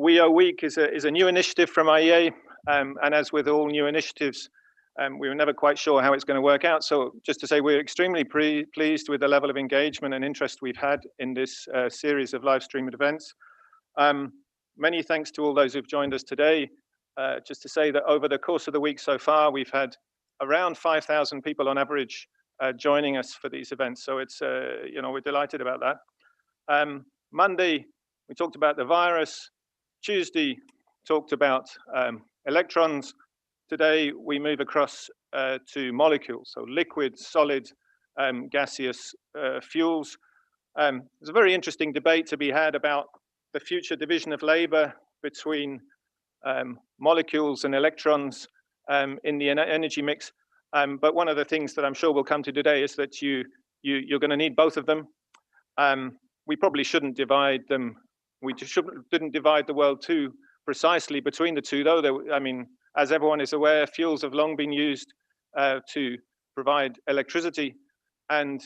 WEO Week is a new initiative from IEA, and as with all new initiatives, we were never quite sure how it's going to work out. So just to say, we're extremely pleased with the level of engagement and interest we've had in this series of live streamed events. Many thanks to all those who've joined us today. Just to say that over the course of the week so far, we've had around 5,000 people on average joining us for these events. So it's, we're delighted about that. Monday, we talked about the virus. Tuesday, talked about electrons. Today, we move across to molecules, so liquid, solid, gaseous fuels. There's a very interesting debate to be had about the future division of labor between molecules and electrons in the energy mix. But one of the things that I'm sure we'll come to today is that you're going to need both of them. We probably shouldn't divide them. We didn't divide the world too precisely between the two, though. I mean, as everyone is aware, fuels have long been used to provide electricity. And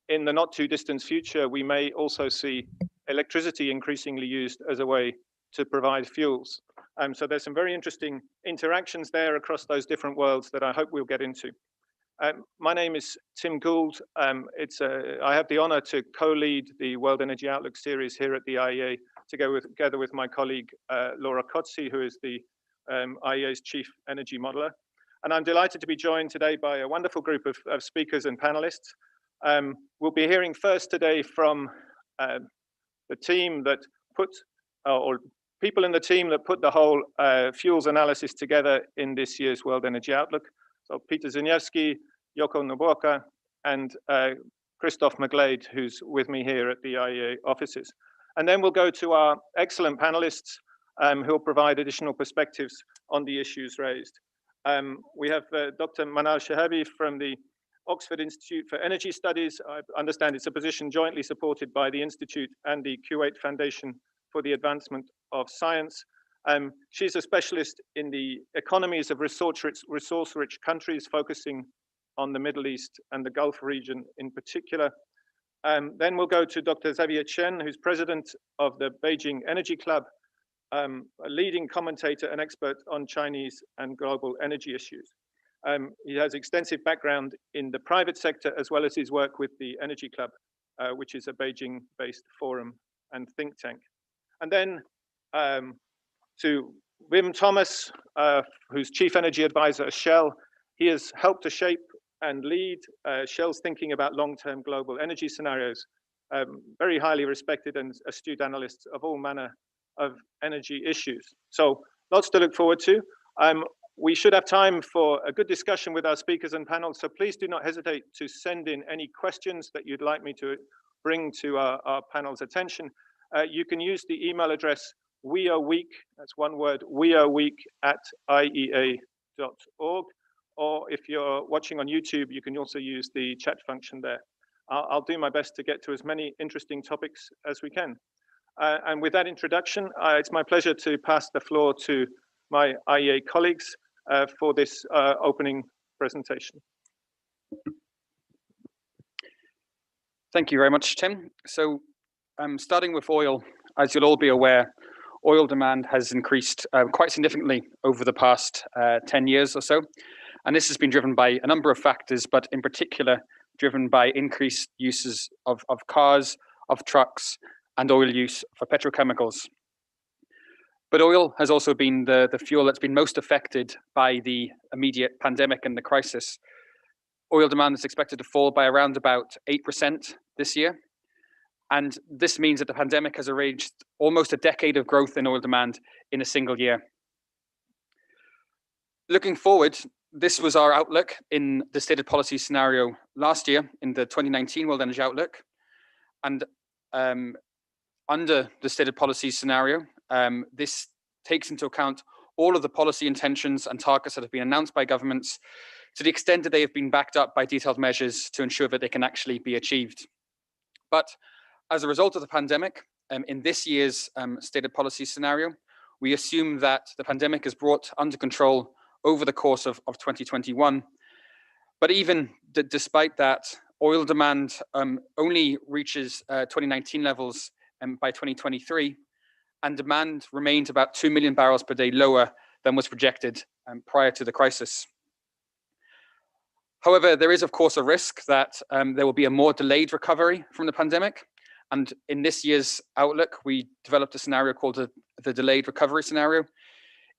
in the not too distant future, we may also see electricity increasingly used as a way to provide fuels. So there's some very interesting interactions there across those different worlds that I hope we'll get into. My name is Tim Gould. I have the honor to co-lead the World Energy Outlook series here at the IEA, together with my colleague, Laura Kotze, who is the IEA's chief energy modeler. And I'm delighted to be joined today by a wonderful group of speakers and panelists. We'll be hearing first today from the team that or people in the team that put the whole fuels analysis together in this year's World Energy Outlook. So Peter Ziniewski, Yoko Nobuoka, and Christoph McGlade, who's with me here at the IEA offices. And then we'll go to our excellent panelists who will provide additional perspectives on the issues raised. We have Dr. Manal Shehabi from the Oxford Institute for Energy Studies. I understand it's a position jointly supported by the Institute and the Kuwait Foundation for the Advancement of Science. She's a specialist in the economies of resource-rich countries, focusing on the Middle East and the Gulf region in particular. Then we'll go to Dr. Xavier Chen, who's president of the Beijing Energy Club, a leading commentator and expert on Chinese and global energy issues. He has extensive background in the private sector, as well as his work with the Energy Club, which is a Beijing-based forum and think tank. And then to Wim Thomas, who's Chief Energy Advisor at Shell. He has helped to shape and lead Shell's thinking about long-term global energy scenarios. Very highly respected and astute analysts of all manner of energy issues. So lots to look forward to. We should have time for a good discussion with our speakers and panel, so please do not hesitate to send in any questions that you'd like me to bring to our panel's attention. You can use the email address weoweek, that's one word, weoweek@iea.org, or if you're watching on YouTube, you can also use the chat function there. I'll do my best to get to as many interesting topics as we can. And with that introduction, it's my pleasure to pass the floor to my IEA colleagues for this opening presentation. Thank you very much, Tim. So starting with oil, as you'll all be aware, oil demand has increased quite significantly over the past 10 years or so. And this has been driven by a number of factors, but in particular, driven by increased uses of cars, of trucks, and oil use for petrochemicals. But oil has also been the fuel that's been most affected by the immediate pandemic and the crisis. Oil demand is expected to fall by around about 8% this year. And this means that the pandemic has arranged almost a decade of growth in oil demand in a single year. Looking forward, this was our outlook in the stated policy scenario last year in the 2019 World Energy Outlook. And under the stated policy scenario, this takes into account all of the policy intentions and targets that have been announced by governments to the extent that they have been backed up by detailed measures to ensure that they can actually be achieved. But as a result of the pandemic, in this year's stated policy scenario, we assume that the pandemic is brought under control over the course of 2021. But even despite that, oil demand only reaches 2019 levels by 2023. and demand remained about 2 million barrels per day lower than was projected prior to the crisis. However, there is, of course, a risk that there will be a more delayed recovery from the pandemic. And in this year's outlook, we developed a scenario called the delayed recovery scenario,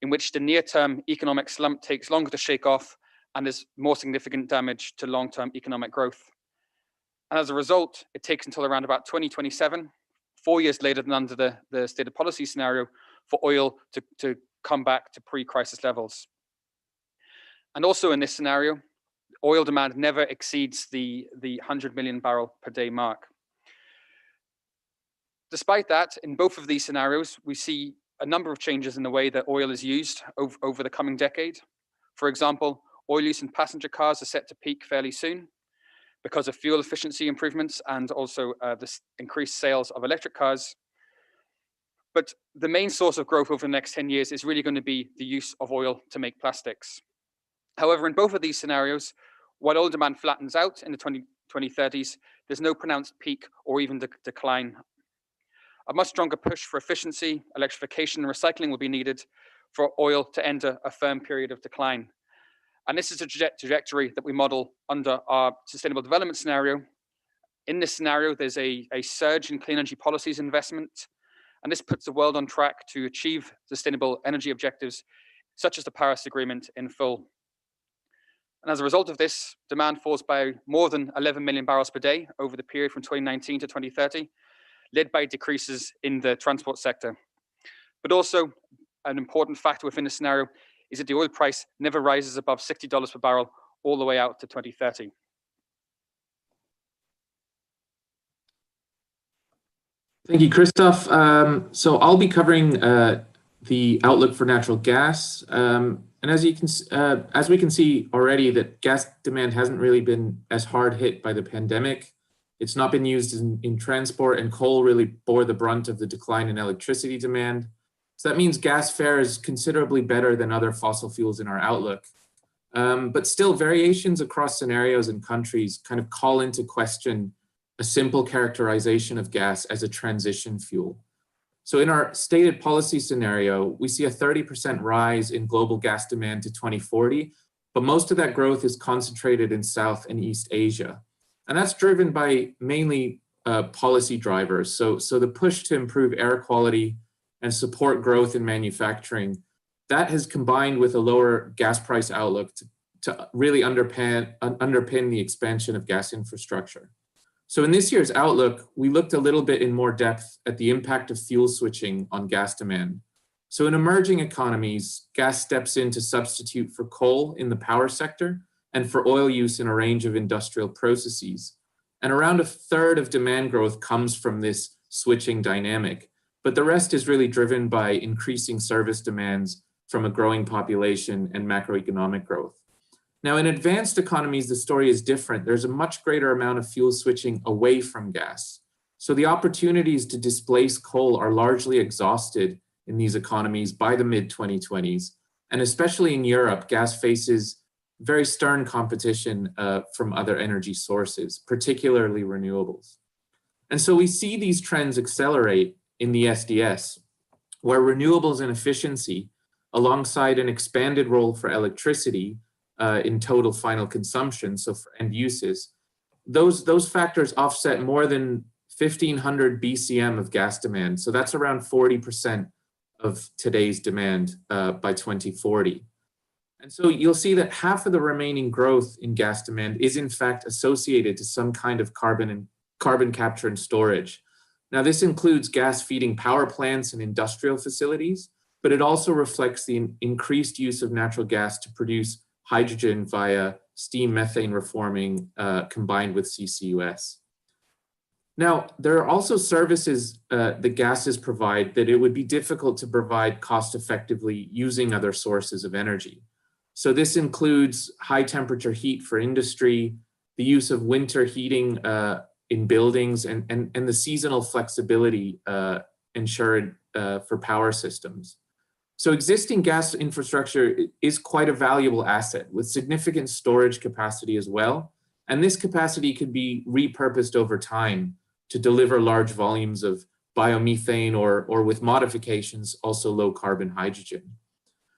in which the near-term economic slump takes longer to shake off and there's more significant damage to long-term economic growth. And as a result, it takes until around about 2027, 4 years later than under the stated policy scenario, for oil to come back to pre-crisis levels. And also in this scenario, oil demand never exceeds the 100 million barrel per day mark. Despite that, in both of these scenarios, we see a number of changes in the way that oil is used over the coming decade. For example, oil use in passenger cars is set to peak fairly soon because of fuel efficiency improvements and also the increased sales of electric cars. But the main source of growth over the next 10 years is really going to be the use of oil to make plastics. However, in both of these scenarios, while oil demand flattens out in the 2030s, there's no pronounced peak or even decline. A much stronger push for efficiency, electrification, and recycling will be needed for oil to enter a firm period of decline. And this is a trajectory that we model under our sustainable development scenario. In this scenario, there's a surge in clean energy policies investment, and this puts the world on track to achieve sustainable energy objectives, such as the Paris Agreement, in full. And as a result of this, demand falls by more than 11 million barrels per day over the period from 2019 to 2030, led by decreases in the transport sector. But also, an important factor within the scenario is that the oil price never rises above $60 per barrel all the way out to 2030. Thank you, Christoph. So I'll be covering the outlook for natural gas. And as we can see already, that gas demand hasn't really been as hard hit by the pandemic. It's not been used in transport, and coal really bore the brunt of the decline in electricity demand. So that means gas fares considerably better than other fossil fuels in our outlook. But still, variations across scenarios and countries kind of call into question a simple characterization of gas as a transition fuel. So in our stated policy scenario, we see a 30% rise in global gas demand to 2040, but most of that growth is concentrated in South and East Asia. And that's driven by mainly policy drivers. So the push to improve air quality and support growth in manufacturing, that has combined with a lower gas price outlook to really underpin the expansion of gas infrastructure. So in this year's outlook, we looked a little bit in more depth at the impact of fuel switching on gas demand. So in emerging economies, gas steps in to substitute for coal in the power sector and for oil use in a range of industrial processes. And around a third of demand growth comes from this switching dynamic, but the rest is really driven by increasing service demands from a growing population and macroeconomic growth. Now, in advanced economies, the story is different. There's a much greater amount of fuel switching away from gas. So the opportunities to displace coal are largely exhausted in these economies by the mid-2020s. And especially in Europe, gas faces very stern competition from other energy sources, particularly renewables. And so we see these trends accelerate in the SDS, where renewables and efficiency, alongside an expanded role for electricity in total final consumption, so for end uses, those factors offset more than 1,500 BCM of gas demand. So that's around 40% of today's demand by 2040. And so you'll see that half of the remaining growth in gas demand is in fact associated to some kind of carbon capture and storage. Now, this includes gas feeding power plants and industrial facilities, but it also reflects the increased use of natural gas to produce hydrogen via steam methane reforming combined with CCUS. Now, there are also services that gases provide that it would be difficult to provide cost effectively using other sources of energy. So this includes high temperature heat for industry, the use of winter heating in buildings, and the seasonal flexibility ensured for power systems. So existing gas infrastructure is quite a valuable asset with significant storage capacity as well. And this capacity could be repurposed over time to deliver large volumes of biomethane, or with modifications, also low carbon hydrogen.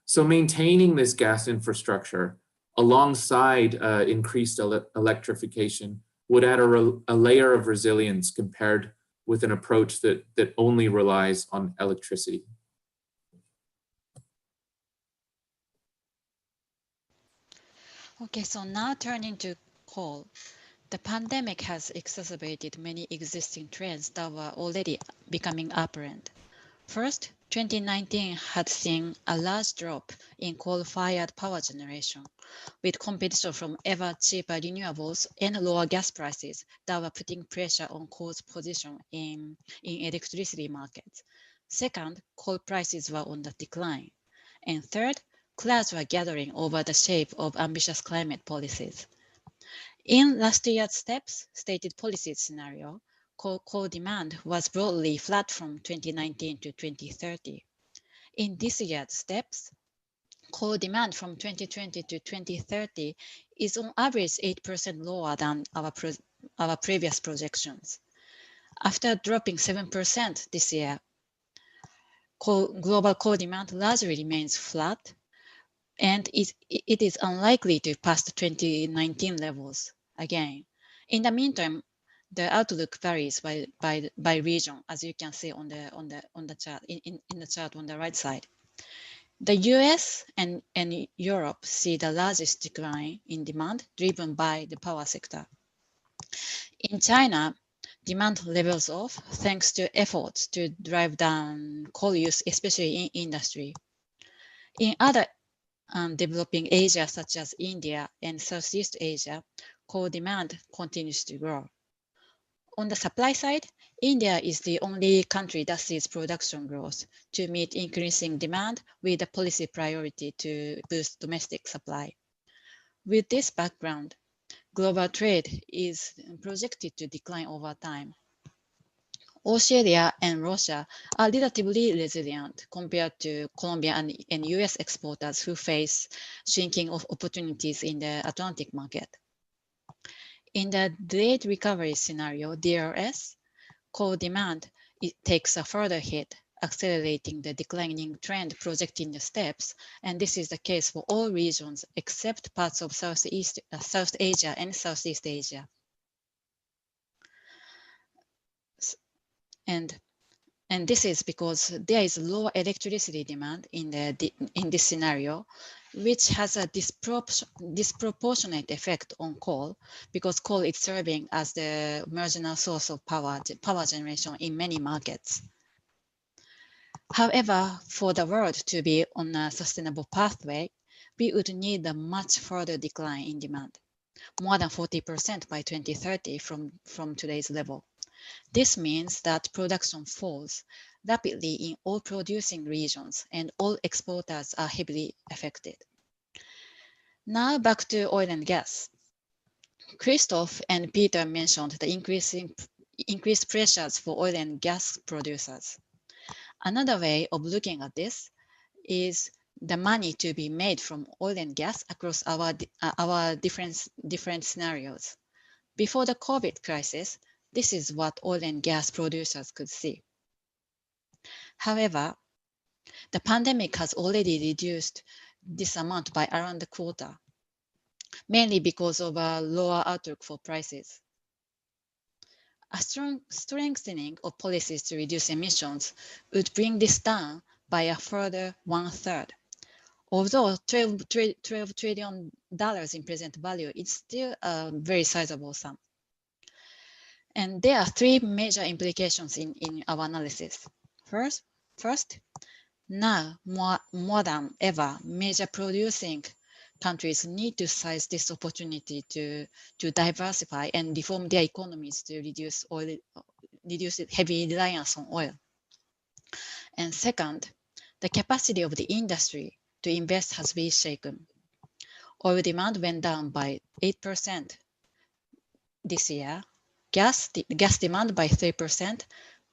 So maintaining this gas infrastructure alongside increased electrification would add a layer of resilience compared with an approach that only relies on electricity. Okay, so now turning to coal. The pandemic has exacerbated many existing trends that were already becoming apparent. First, 2019 had seen a large drop in coal-fired power generation, with competition from ever cheaper renewables and lower gas prices that were putting pressure on coal's position in electricity markets. Second, coal prices were on the decline. And third, clouds were gathering over the shape of ambitious climate policies. In last year's STEPS stated policies scenario, coal demand was broadly flat from 2019 to 2030. In this year's STEPS, coal demand from 2020 to 2030 is on average 8% lower than our previous projections. After dropping 7% this year, global coal demand largely remains flat, and it is unlikely to pass the 2019 levels again. In the meantime, the outlook varies by region, as you can see on the chart in the chart on the right side. The US and Europe see the largest decline in demand driven by the power sector. In China, demand levels off thanks to efforts to drive down coal use, especially in industry. In other developing Asia, such as India and Southeast Asia, coal demand continues to grow. On the supply side, India is the only country that sees production growth to meet increasing demand with a policy priority to boost domestic supply. With this background, global trade is projected to decline over time. Australia and Russia are relatively resilient compared to Colombia and US exporters who face shrinking of opportunities in the Atlantic market. In the delayed recovery scenario, DRS, coal demand takes a further hit, accelerating the declining trend projected in the STEPS, and this is the case for all regions except parts of South Asia and Southeast Asia. And this is because there is lower electricity demand in this scenario, which has a disproportionate effect on coal, because coal is serving as the marginal source of power generation in many markets. However, for the world to be on a sustainable pathway, we would need a much further decline in demand, more than 40% by 2030 from today's level. This means that production falls rapidly in all producing regions and all exporters are heavily affected. Now back to oil and gas. Christoph and Peter mentioned the increased pressures for oil and gas producers. Another way of looking at this is the money to be made from oil and gas across our different scenarios. Before the COVID crisis, this is what oil and gas producers could see. However, the pandemic has already reduced this amount by around a quarter, mainly because of a lower outlook for prices. A strong strengthening of policies to reduce emissions would bring this down by a further 1/3. Although $12 trillion in present value, it's still a very sizable sum. And there are three major implications in our analysis. First, now more than ever, major producing countries need to seize this opportunity to diversify and reform their economies to reduce heavy reliance on oil. And second, the capacity of the industry to invest has been shaken. Oil demand went down by 8% this year, gas demand by 3%,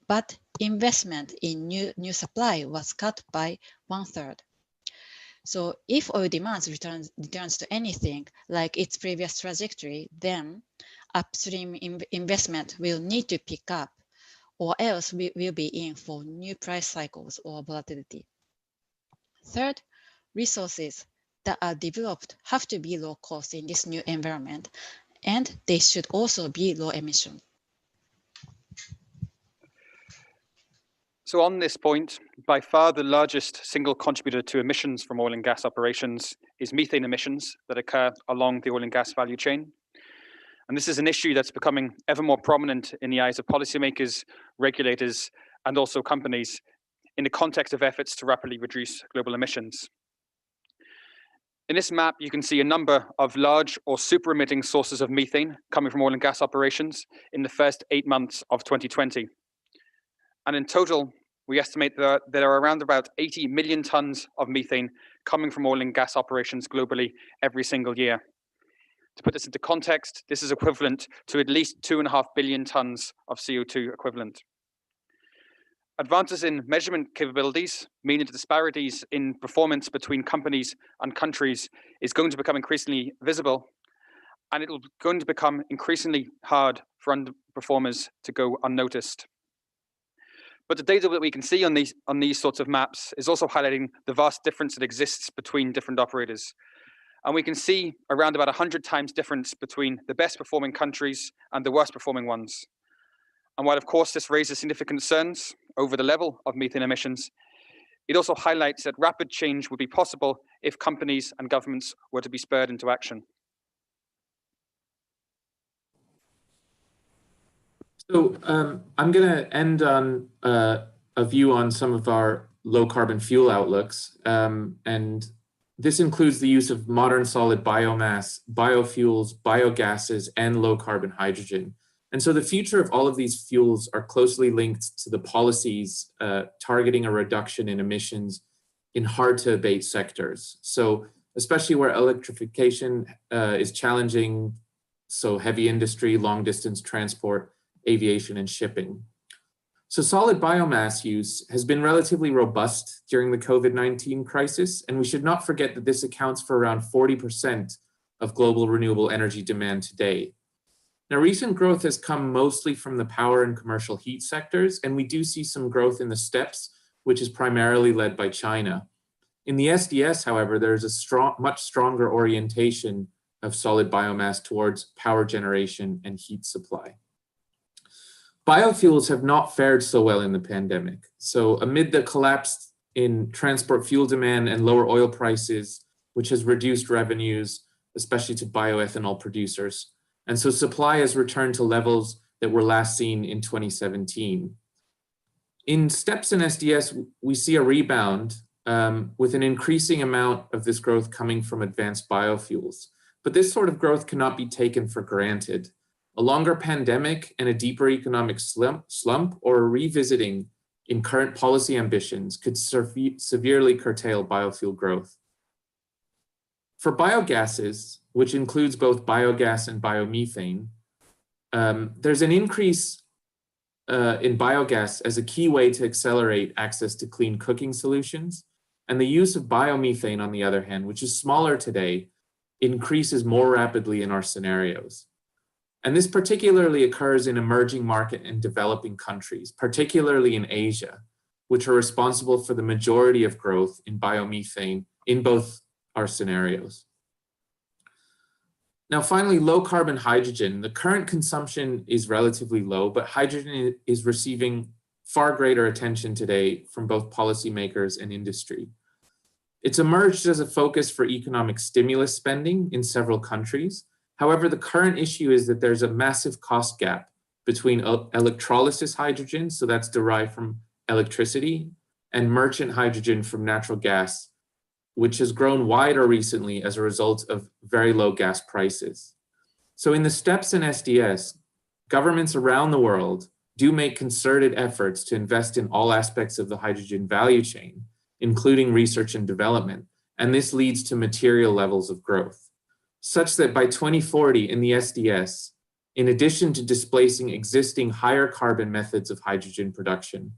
but investment in new supply was cut by 1/3. So if oil demand returns to anything like its previous trajectory, then upstream investment will need to pick up, or else we will be in for new price cycles or volatility. Third, resources that are developed have to be low cost in this new environment, and they should also be low emission. So on this point, by far the largest single contributor to emissions from oil and gas operations is methane emissions that occur along the oil and gas value chain. And this is an issue that's becoming ever more prominent in the eyes of policymakers, regulators, and also companies in the context of efforts to rapidly reduce global emissions. In this map, you can see a number of large or super emitting sources of methane coming from oil and gas operations in the first 8 months of 2020. And in total, we estimate that there are around about 80 million tons of methane coming from oil and gas operations globally every single year. To put this into context, this is equivalent to at least 2.5 billion tons of CO2 equivalent. Advances in measurement capabilities, meaning the disparities in performance between companies and countries, is going to become increasingly visible, and it will going to become increasingly hard for underperformers to go unnoticed. But the data that we can see on these sorts of maps is also highlighting the vast difference that exists between different operators. And we can see around about 100 times difference between the best performing countries and the worst performing ones. And while of course this raises significant concerns over the level of methane emissions, it also highlights that rapid change would be possible if companies and governments were to be spurred into action. So I'm going to end on a view on some of our low carbon fuel outlooks. And this includes the use of modern solid biomass, biofuels, biogases, and low carbon hydrogen. And so the future of all of these fuels are closely linked to the policies targeting a reduction in emissions in hard to abate sectors. So especially where electrification is challenging, so heavy industry, long distance transport, aviation, and shipping. So solid biomass use has been relatively robust during the COVID-19 crisis, and we should not forget that this accounts for around 40% of global renewable energy demand today. Now, recent growth has come mostly from the power and commercial heat sectors, and we do see some growth in the steppes, which is primarily led by China. In the SDS, however, there's a much stronger orientation of solid biomass towards power generation and heat supply. Biofuels have not fared so well in the pandemic. So amid the collapse in transport fuel demand and lower oil prices, which has reduced revenues, especially to bioethanol producers. And so supply has returned to levels that were last seen in 2017. In steppes and SDS, we see a rebound with an increasing amount of this growth coming from advanced biofuels. But this sort of growth cannot be taken for granted. A longer pandemic and a deeper economic slump or a revisiting in current policy ambitions could severely curtail biofuel growth. For biogases, which includes both biogas and biomethane, there's an increase in biogas as a key way to accelerate access to clean cooking solutions. And the use of biomethane, on the other hand, which is smaller today, increases more rapidly in our scenarios. And this particularly occurs in emerging market and developing countries, particularly in Asia, which are responsible for the majority of growth in biomethane in both our scenarios. Now, finally, low carbon hydrogen. The current consumption is relatively low, but hydrogen is receiving far greater attention today from both policymakers and industry. It's emerged as a focus for economic stimulus spending in several countries. However, the current issue is that there's a massive cost gap between electrolysis hydrogen, so that's derived from electricity, and merchant hydrogen from natural gas, which has grown wider recently as a result of very low gas prices. So in the steppes and SDS, governments around the world do make concerted efforts to invest in all aspects of the hydrogen value chain, including research and development, and this leads to material levels of growth, such that by 2040 in the SDS, in addition to displacing existing higher carbon methods of hydrogen production,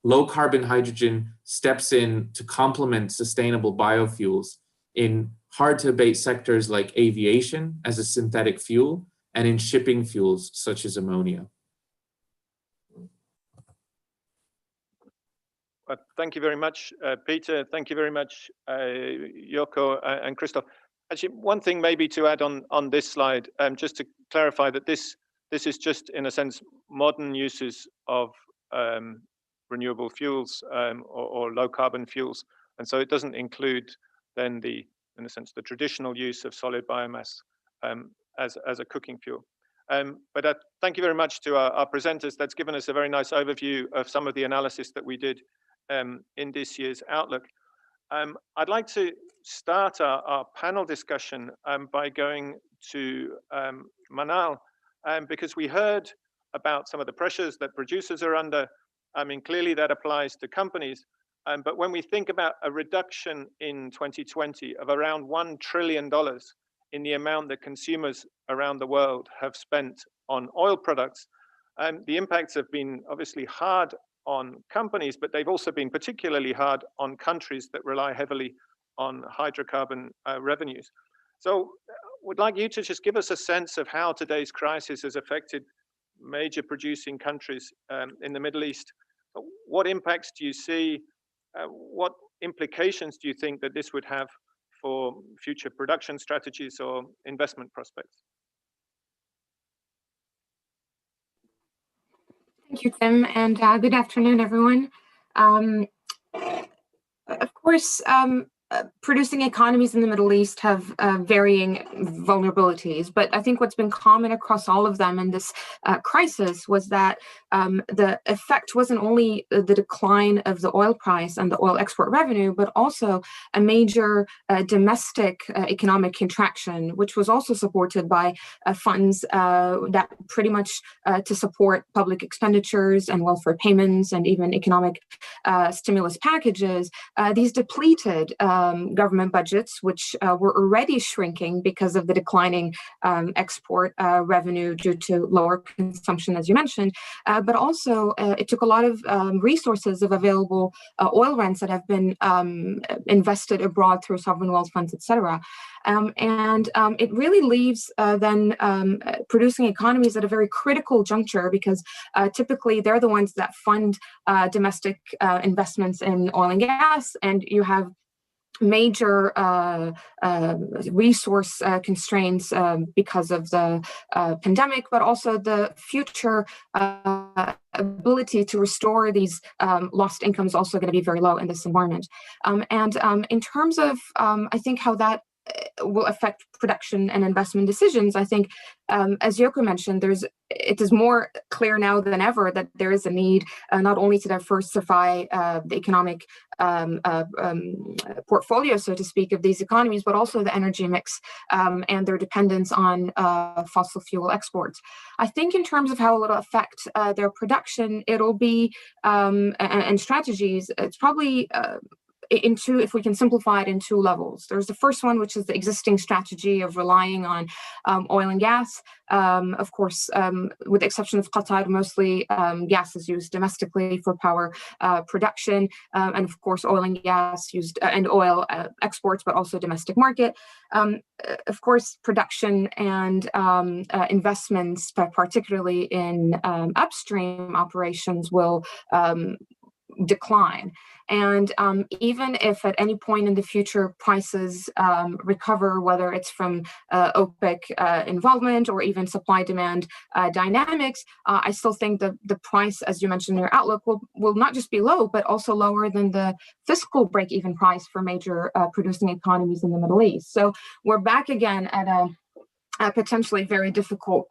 low carbon hydrogen steps in to complement sustainable biofuels in hard to abate sectors like aviation as a synthetic fuel and in shipping fuels such as ammonia. Thank you very much, Peter. Thank you very much, Yoko and Christoph. Actually, one thing maybe to add on this slide, just to clarify that this is just, in a sense, modern uses of renewable fuels or low carbon fuels, and so it doesn't include then in a sense, the traditional use of solid biomass as a cooking fuel. But thank you very much to our presenters. That's given us a very nice overview of some of the analysis that we did in this year's Outlook. I'd like to start our panel discussion by going to Manal, because we heard about some of the pressures that producers are under. I mean, clearly that applies to companies. But when we think about a reduction in 2020 of around $1 trillion in the amount that consumers around the world have spent on oil products, the impacts have been obviously hard on companies, but they've also been particularly hard on countries that rely heavily on hydrocarbon revenues. So would like you to just give us a sense of how today's crisis has affected major producing countries in the Middle East. What impacts do you see? What implications do you think that this would have for future production strategies or investment prospects? Thank you, Tim, and good afternoon, everyone. Of course, producing economies in the Middle East have varying vulnerabilities, but I think what's been common across all of them in this crisis was that the effect wasn't only the decline of the oil price and the oil export revenue, but also a major domestic economic contraction, which was also supported by funds that pretty much to support public expenditures and welfare payments and even economic stimulus packages. These depleted government budgets, which were already shrinking because of the declining export revenue due to lower consumption, as you mentioned, but also it took a lot of resources of available oil rents that have been invested abroad through sovereign wealth funds, etc. And it really leaves then producing economies at a very critical juncture, because typically they're the ones that fund domestic investments in oil and gas, and you have major resource constraints because of the pandemic, but also the future ability to restore these lost incomes also going to be very low in this environment. And in terms of, I think, how that will affect production and investment decisions, I think, as Yoko mentioned, it is more clear now than ever that there is a need not only to diversify the economic portfolio, so to speak, of these economies, but also the energy mix and their dependence on fossil fuel exports. I think in terms of how it will affect their production, it'll be, and strategies, it's probably if we can simplify it in two levels. There's the first one, which is the existing strategy of relying on oil and gas. Of course, with the exception of Qatar, mostly gas is used domestically for power production, and of course oil and gas used and oil exports, but also domestic market. Of course, production and investments, particularly in upstream operations, will decline. And even if at any point in the future prices recover, whether it's from OPEC involvement or even supply-demand dynamics, I still think that the price, as you mentioned in your outlook, will not just be low, but also lower than the fiscal break-even price for major producing economies in the Middle East. So we're back again at a potentially very difficult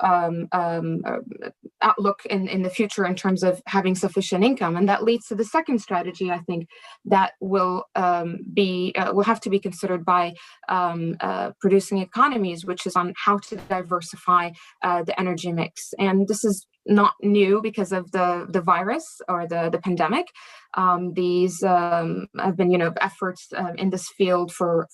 outlook in the future in terms of having sufficient income. And that leads to the second strategy, I think, that will have to be considered by producing economies, which is on how to diversify the energy mix. And this is not new because of the virus or the pandemic. These have been, efforts in this field for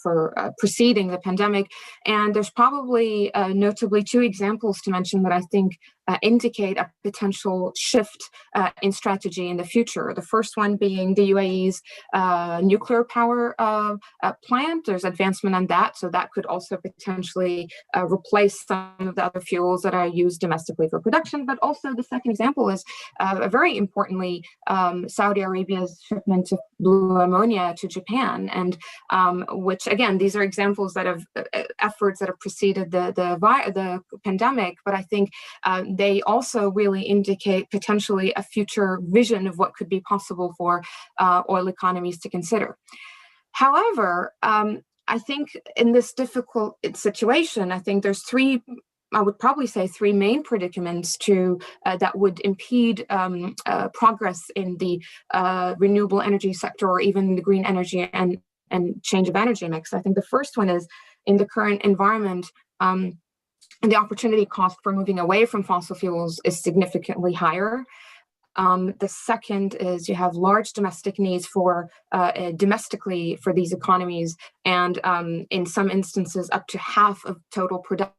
preceding the pandemic. And there's probably notably two examples to mention that I think indicate a potential shift in strategy in the future. The first one being the UAE's nuclear power plant. There's advancement on that, so that could also potentially replace some of the other fuels that are used domestically for production. But also the second example is very importantly Saudi Arabia's shipment of blue ammonia to Japan, and which again, these are examples that have efforts that have preceded the pandemic, but I think they also really indicate potentially a future vision of what could be possible for oil economies to consider. However, I think in this difficult situation, I think there's I would probably say three main predicaments that would impede progress in the renewable energy sector or even the green energy and change of energy mix. I think the first one is in the current environment, the opportunity cost for moving away from fossil fuels is significantly higher. The second is you have large domestic needs for domestically for these economies, and in some instances up to half of total production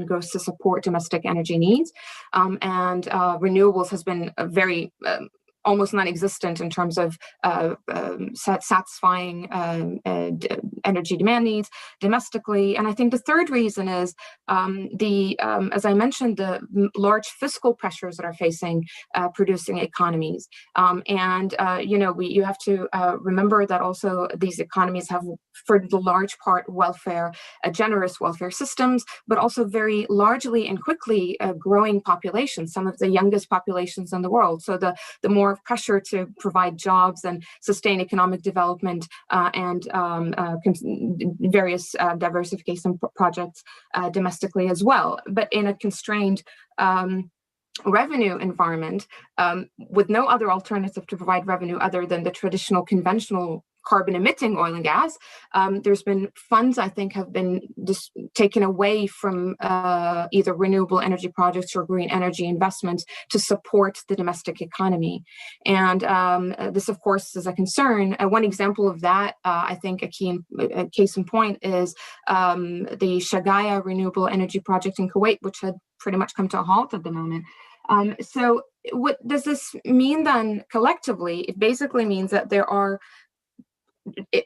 goes to support domestic energy needs, and renewables has been very almost non-existent in terms of satisfying energy demand needs domestically. And I think the third reason is as I mentioned, the large fiscal pressures that are facing producing economies. You have to remember that also these economies have, for the large part, generous welfare systems, but also very largely and quickly growing populations, some of the youngest populations in the world. So the more pressure to provide jobs and sustain economic development and various diversification projects domestically as well. But in a constrained revenue environment, with no other alternative to provide revenue other than the traditional conventional carbon emitting oil and gas, there's been funds, I think, have been just taken away from either renewable energy projects or green energy investments to support the domestic economy. And this, of course, is a concern. One example of that, I think a case in point is the Shagaya renewable energy project in Kuwait, which had pretty much come to a halt at the moment. So what does this mean then collectively? It basically means that there are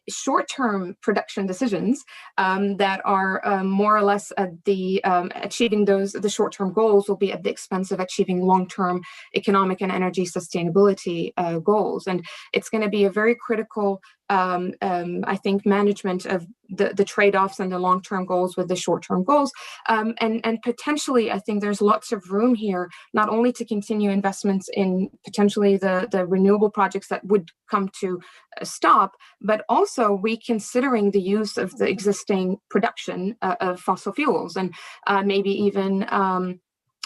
short-term production decisions that are more or less at the achieving the short-term goals will be at the expense of achieving long-term economic and energy sustainability goals. And it's going to be a very critical I think management of the trade-offs and the long-term goals with the short-term goals. And potentially, I think there's lots of room here, not only to continue investments in potentially the renewable projects that would come to a stop, but also reconsidering the use of the existing production of fossil fuels, and maybe even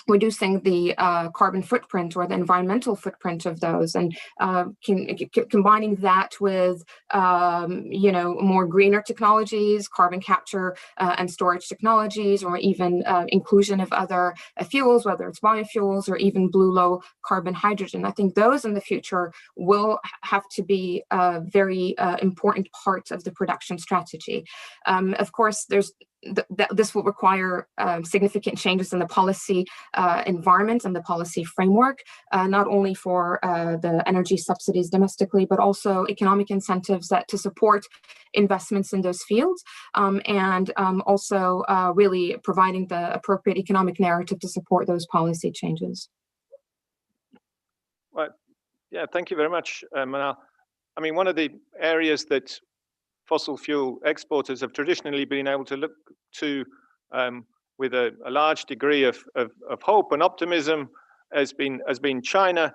reducing the carbon footprint or the environmental footprint of those, and combining that with more greener technologies, carbon capture and storage technologies, or even inclusion of other fuels, whether it's biofuels or even blue low carbon hydrogen. I think those in the future will have to be a very important part of the production strategy. Of course, this will require significant changes in the policy environment and the policy framework, not only for the energy subsidies domestically, but also economic incentives to support investments in those fields, and also really providing the appropriate economic narrative to support those policy changes. Well, yeah, thank you very much, Manal. I mean, one of the areas that fossil fuel exporters have traditionally been able to look to with a large degree of hope and optimism has been China.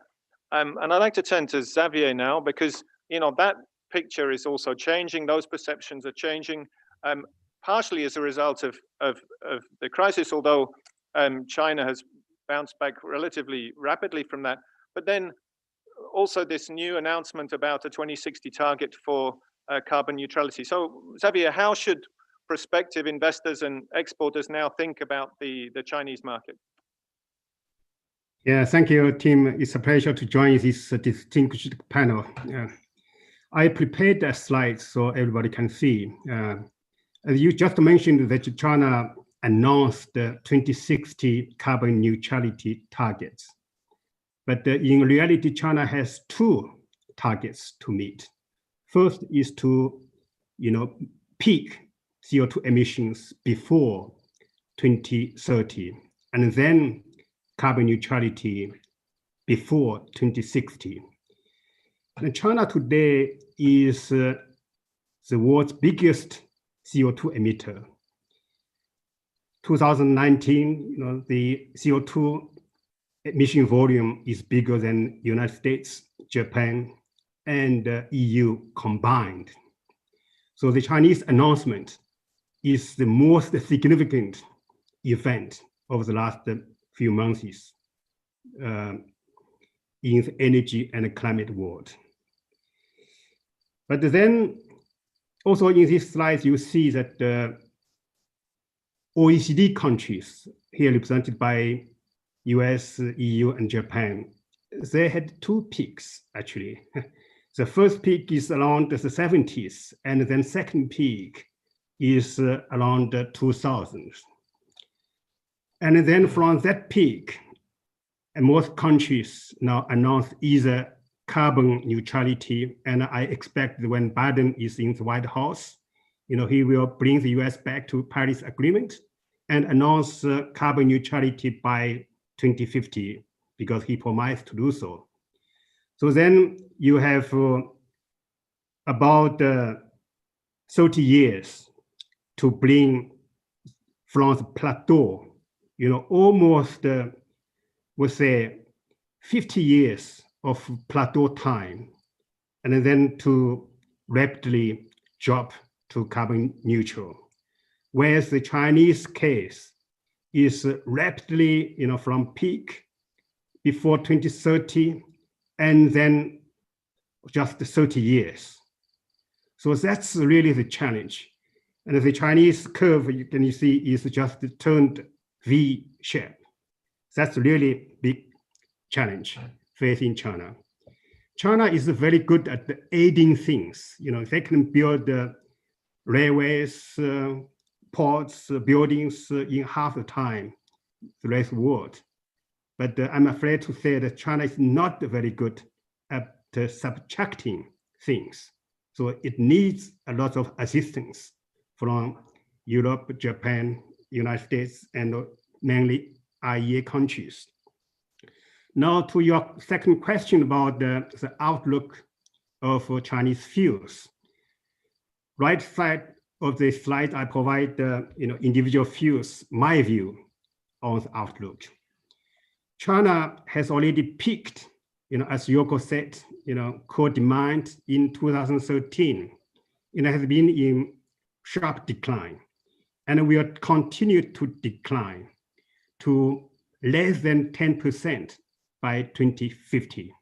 And I'd like to turn to Xavier now, because that picture is also changing. Those perceptions are changing, partially as a result of the crisis, although China has bounced back relatively rapidly from that. But then also this new announcement about a 2060 target for carbon neutrality. So Xavier, how should prospective investors and exporters now think about the Chinese market? Yeah, thank you, Tim. It's a pleasure to join this distinguished panel. I prepared a slide so everybody can see. As you just mentioned that China announced the 2060 carbon neutrality targets. But in reality, China has two targets to meet. First is to, peak CO2 emissions before 2030, and then carbon neutrality before 2060. And China today is the world's biggest CO2 emitter. 2019, the CO2 emission volume is bigger than United States, Japan, and EU combined. So the Chinese announcement is the most significant event over the last few months in the energy and climate world. But then also in this slide, you see that OECD countries, here represented by US, EU, and Japan, they had two peaks, actually. The first peak is around the 70s, and then second peak is around 2000. And then from that peak, most countries now announce either carbon neutrality, and I expect that when Biden is in the White House, he will bring the US back to Paris Agreement and announce carbon neutrality by 2050, because he promised to do so. So then you have about 30 years to bring from the plateau, almost, we'll say, 50 years of plateau time, and then to rapidly drop to carbon neutral. Whereas the Chinese case is rapidly, from peak before 2030, and then just 30 years. So that's really the challenge. And the Chinese curve, you see, is just turned V shape. That's really big challenge facing China. China is very good at aiding things. They can build railways, ports, buildings in half the time the rest of the world. But I'm afraid to say that China is not very good at subtracting things. So it needs a lot of assistance from Europe, Japan, United States, and mainly IEA countries. Now to your second question about the outlook of Chinese fuels. Right side of the slide, I provide individual fuels, my view on the outlook. China has already peaked, as Yoko said, core demand in 2013. It has been in sharp decline, and will continue to decline to less than 10% by 2050,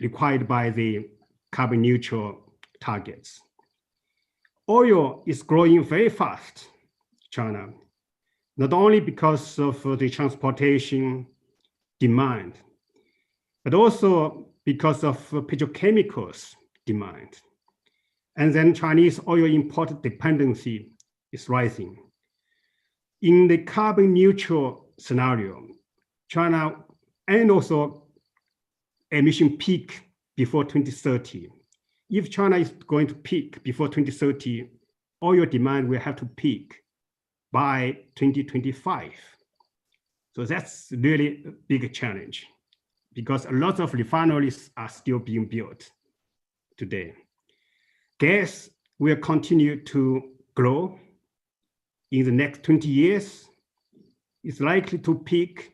required by the carbon neutral targets. Oil is growing very fast, China, not only because of the transportation demand, but also because of petrochemicals demand. And then Chinese oil import dependency is rising. In the carbon neutral scenario, China, and also emission peak before 2030. If China is going to peak before 2030, oil demand will have to peak by 2025. So that's really a big challenge, because a lot of refineries are still being built today. Gas will continue to grow in the next 20 years. It's likely to peak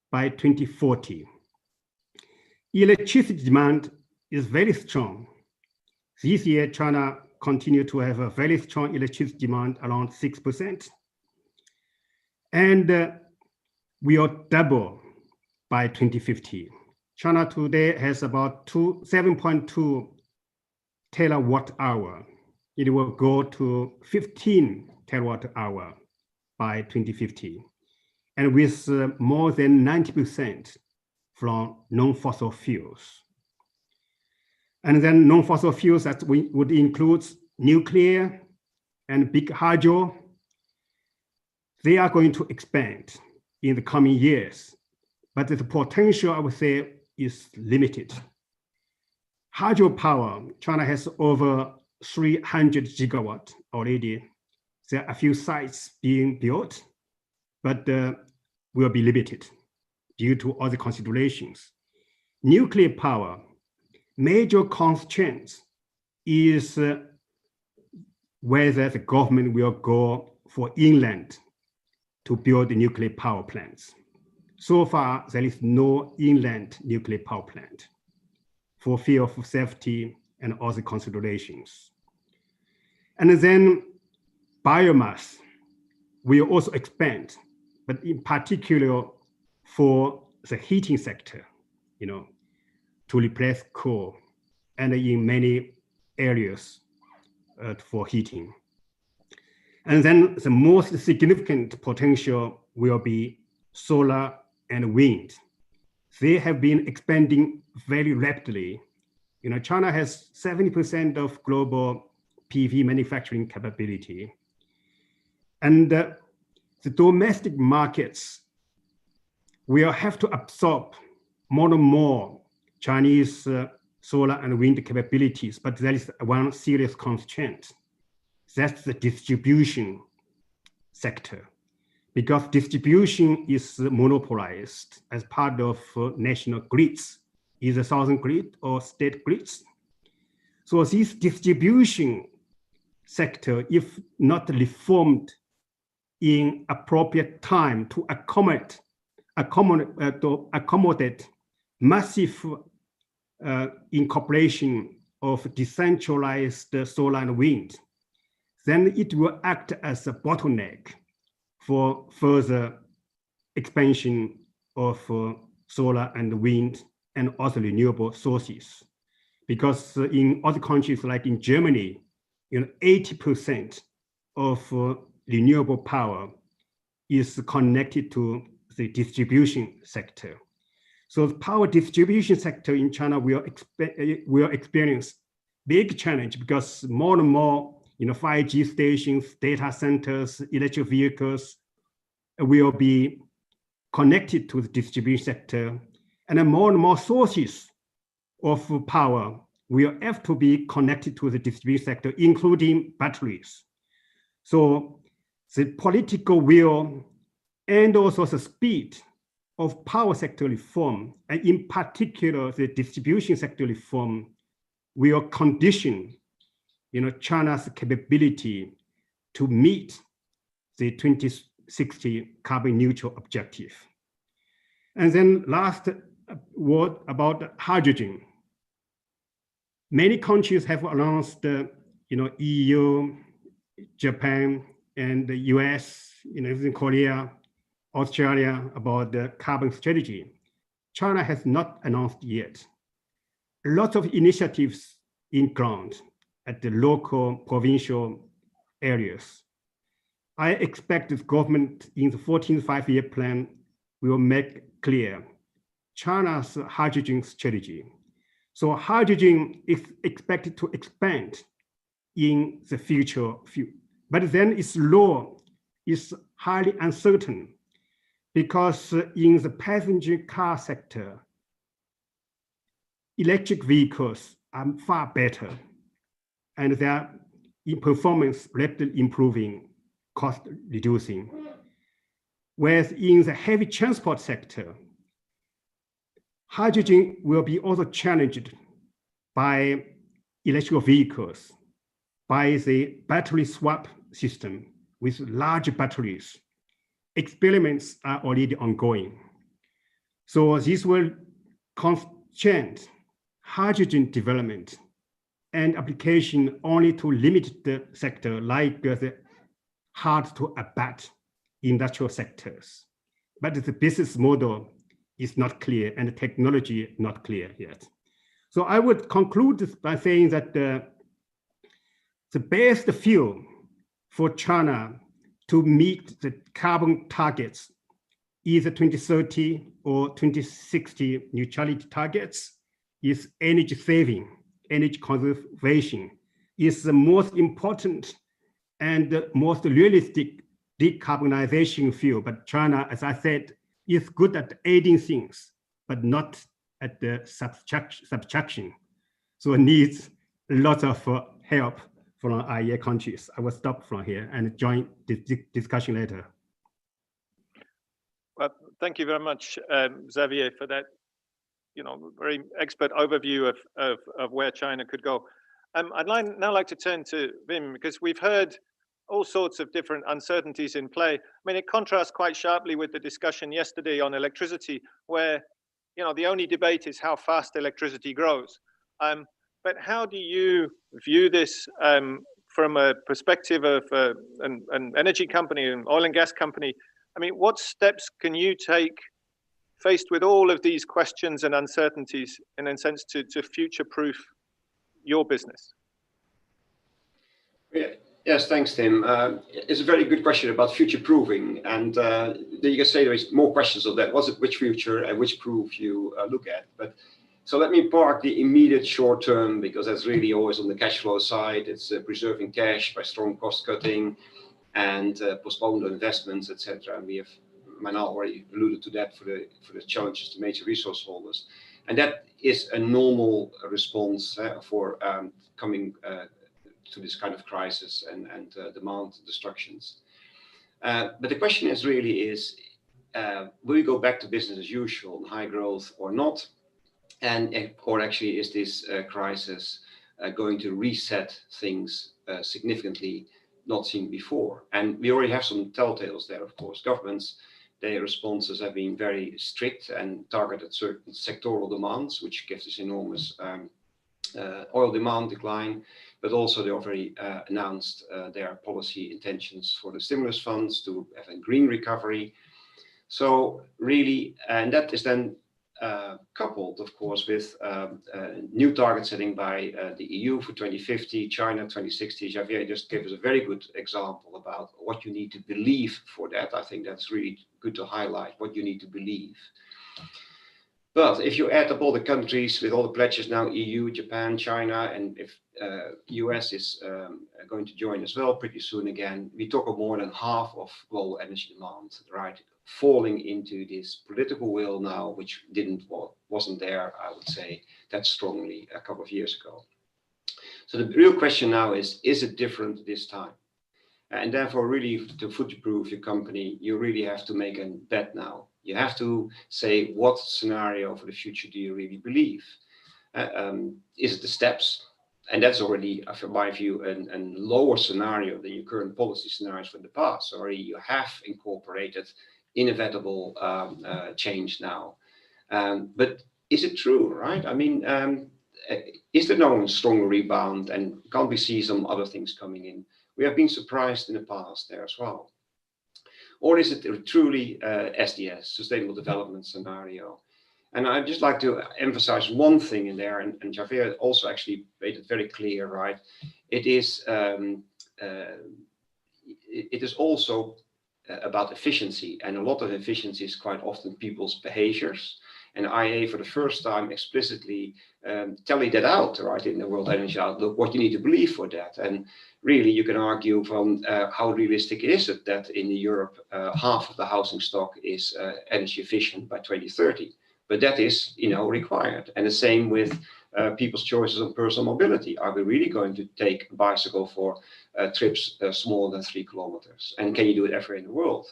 by 2040. Electricity demand is very strong. This year, China continued to have a very strong electricity demand, around 6%. And will double by 2050. China today has about 7.2 terawatt hour. It will go to 15 terawatt hour by 2050. And with more than 90% from non-fossil fuels. And then non-fossil fuels that would include nuclear and big hydro, they are going to expand in the coming years, but the potential, I would say, is limited. Hydropower, China has over 300 gigawatt already. There are a few sites being built, but will be limited due to other considerations. Nuclear power, major constraints is whether the government will go for inland to build the nuclear power plants. So far, there is no inland nuclear power plant for fear of safety and other considerations. And then biomass will also expand, but in particular for the heating sector, to replace coal, and in many areas for heating. And then the most significant potential will be solar and wind. They have been expanding very rapidly. China has 70% of global PV manufacturing capability. And the domestic markets will have to absorb more and more Chinese solar and wind capabilities, but there is one serious constraint. That's the distribution sector, because distribution is monopolized as part of national grids, either southern grid or state grids. So this distribution sector, if not reformed in appropriate time to accommodate massive incorporation of decentralized solar and wind, then it will act as a bottleneck for further expansion of solar and wind and other renewable sources. Because in other countries, like in Germany, 80% of renewable power is connected to the distribution sector. So the power distribution sector in China will experience big challenge, because more and more 5G stations, data centers, electric vehicles will be connected to the distribution sector, and then more and more sources of power will have to be connected to the distribution sector, including batteries. So the political will and also the speed of power sector reform, and in particular the distribution sector reform, will condition China's capability to meet the 2060 carbon neutral objective. And then last word about hydrogen. Many countries have announced, EU, Japan, and the US, Korea, Australia, about the carbon strategy. China has not announced yet. Lots of initiatives in ground at the local, provincial areas. I expect the government in the 14th five-year plan will make clear China's hydrogen strategy. So hydrogen is expected to expand in the future, but then its role is highly uncertain, because in the passenger car sector, electric vehicles are far better, and their performance rapidly improving, cost reducing. Whereas in the heavy transport sector, hydrogen will be also challenged by electrical vehicles, by the battery swap system with large batteries. Experiments are already ongoing. So this will constrain hydrogen development and application only to limited sector, like the hard to abate industrial sectors. But the business model is not clear and the technology not clear yet. So I would conclude by saying that the best fuel for China to meet the carbon targets, either 2030 or 2060 neutrality targets, is energy saving, energy conservation, is the most important and the most realistic decarbonization field, but China, as I said, is good at aiding things, but not at the subtraction. So it needs lots of help from IEA countries. I will stop from here and join the discussion later. Well, thank you very much, Xavier, for that, very expert overview of where China could go. I'd now like to turn to Wim, because we've heard all sorts of different uncertainties in play. I mean, it contrasts quite sharply with the discussion yesterday on electricity, where, the only debate is how fast electricity grows. But how do you view this from a perspective of an energy company, an oil and gas company? I mean, what steps can you take faced with all of these questions and uncertainties, in a sense, to future-proof your business? Yeah. Yes, thanks, Tim. It's a very good question about future-proofing, and you can say there is more questions of that. Which future and which proof you look at? But so let me park the immediate short term, because that's really always on the cash flow side. It's preserving cash by strong cost cutting and postponed investments, etc. And we have Manal already alluded to that for the challenges to major resource holders, and that is a normal response for coming to this kind of crisis and demand destructions. But the question is really will we go back to business as usual, high growth or not? Or actually is this crisis going to reset things significantly not seen before? And we already have some telltales there, of course. Governments, their responses have been very strict and targeted certain sectoral demands, which gives this enormous oil demand decline. But also they already announced their policy intentions for the stimulus funds to have a green recovery. So really, and that is then coupled, of course, with new target setting by the EU for 2050, China 2060. Xavier just gave us a very good example about what you need to believe for that. I think that's really good to highlight what you need to believe. But if you add up all the countries with all the pledges now, EU, Japan, China, and if US is going to join as well pretty soon again, we talk of more than half of global energy demand, right? Falling into this political will now, which wasn't there, I would say, that strongly a couple of years ago. So the real question now is it different this time? And therefore, really, to future-proof your company, you really have to make a bet now. You have to say, what scenario for the future do you really believe? Is it the steps? And that's already, from my view, a lower scenario than your current policy scenarios from the past. Already you have incorporated inevitable change now. But is it true, right? I mean, is there no strong rebound, and can't we see some other things coming in? We have been surprised in the past there as well. Or is it truly SDS, Sustainable Development Scenario? And I'd just like to emphasize one thing in there, and Javier also actually made it very clear, right? It is also about efficiency, and a lot of efficiency is quite often people's behaviors. And IEA for the first time explicitly tallied that out, right, in the World Energy Outlook, what you need to believe for that. And really, you can argue from how realistic is it that in Europe, half of the housing stock is energy efficient by 2030. But that is, required. And the same with people's choices on personal mobility. Are we really going to take a bicycle for trips smaller than 3 kilometers? And can you do it everywhere in the world?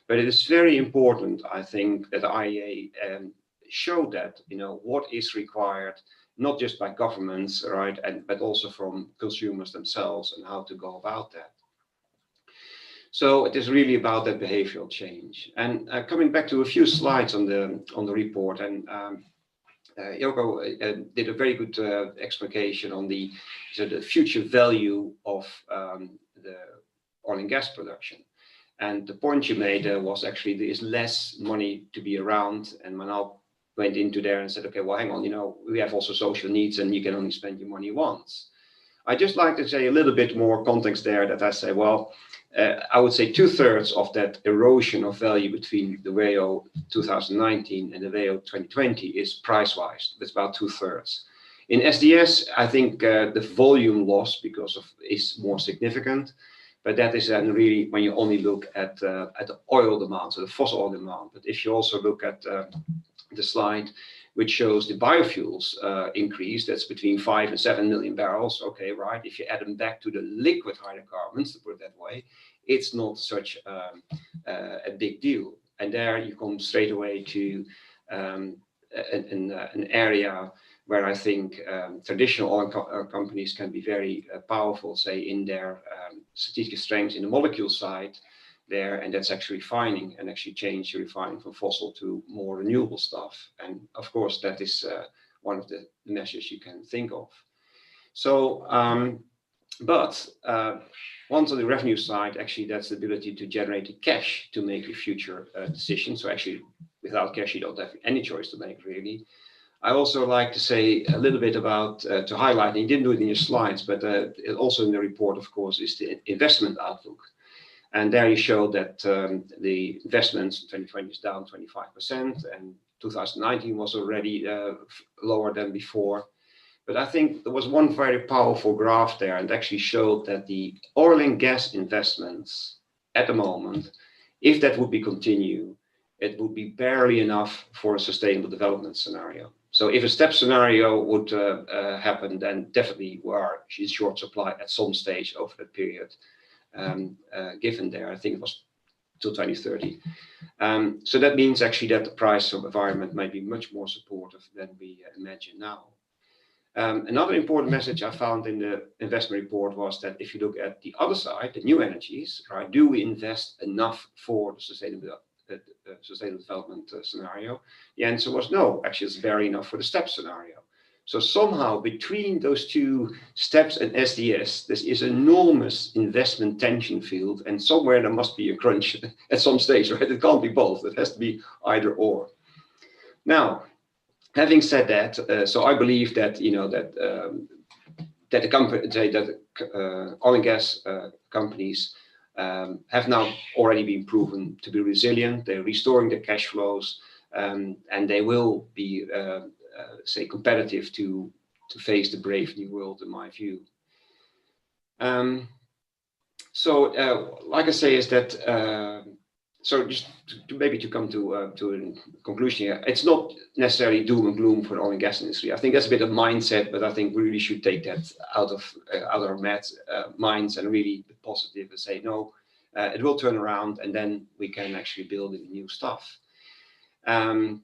But it is very important, I think, that the IEA show that, what is required, not just by governments, right, but also from consumers themselves, and how to go about that. So it is really about that behavioral change. And coming back to a few slides on the report, and Joko did a very good explication on the future value of the oil and gas production. And the point you made was actually there is less money to be around, and Manal went into there and said, okay, well, hang on, we have also social needs, and you can only spend your money once. I just like to say a little bit more context there, that I say, well, I would say 2/3 of that erosion of value between the WEO 2019 and the WEO 2020 is price-wise. That's about 2/3. In SDS, I think the volume loss is more significant, But that is then really when you only look at the oil demand, so the fossil oil demand. But if you also look at the slide which shows the biofuels increase, that's between 5 and 7 million barrels. Okay, right. If you add them back to the liquid hydrocarbons, to put it that way, it's not such a big deal. And there you come straight away to an area where I think traditional oil companies can be very powerful, say in their strategic strengths in the molecule side there, and that's actually refining and actually change refining from fossil to more renewable stuff. And of course, that is one of the measures you can think of. So, but once on the revenue side, actually that's the ability to generate the cash to make your future decisions. So actually without cash, you don't have any choice to make really. I also like to say a little bit about, to highlight, and you didn't do it in your slides, but also in the report, of course, is the investment outlook. And there you show that the investments in 2020 is down 25%, and 2019 was already lower than before. But I think there was one very powerful graph there, and actually showed that the oil and gas investments at the moment, if that would be continue, it would be barely enough for a sustainable development scenario. So if a step scenario would happen, then definitely we are in short supply at some stage over that period. Given there, I think it was till 2030. So that means actually that the price of environment might be much more supportive than we imagine now. Another important message I found in the investment report was that if you look at the other side, the new energies, right, do we invest enough for the sustainable development scenario? The answer was no, actually it's very enough for the step scenario. So somehow between those two steps and SDS, this is enormous investment tension field, and somewhere there must be a crunch at some stage, right? It can't be both, it has to be either or. Now, having said that, so I believe that, you know, that the company, that oil and gas companies have now already been proven to be resilient. They're restoring their cash flows, and they will be, say, competitive to face the brave new world, in my view. So, like I say, is that so just maybe to come to a conclusion here, it's not necessarily doom and gloom for the oil and gas industry. I think that's a bit of mindset, but I think we really should take that out of our minds and really be positive and say, no, it will turn around, and then we can actually build new stuff. And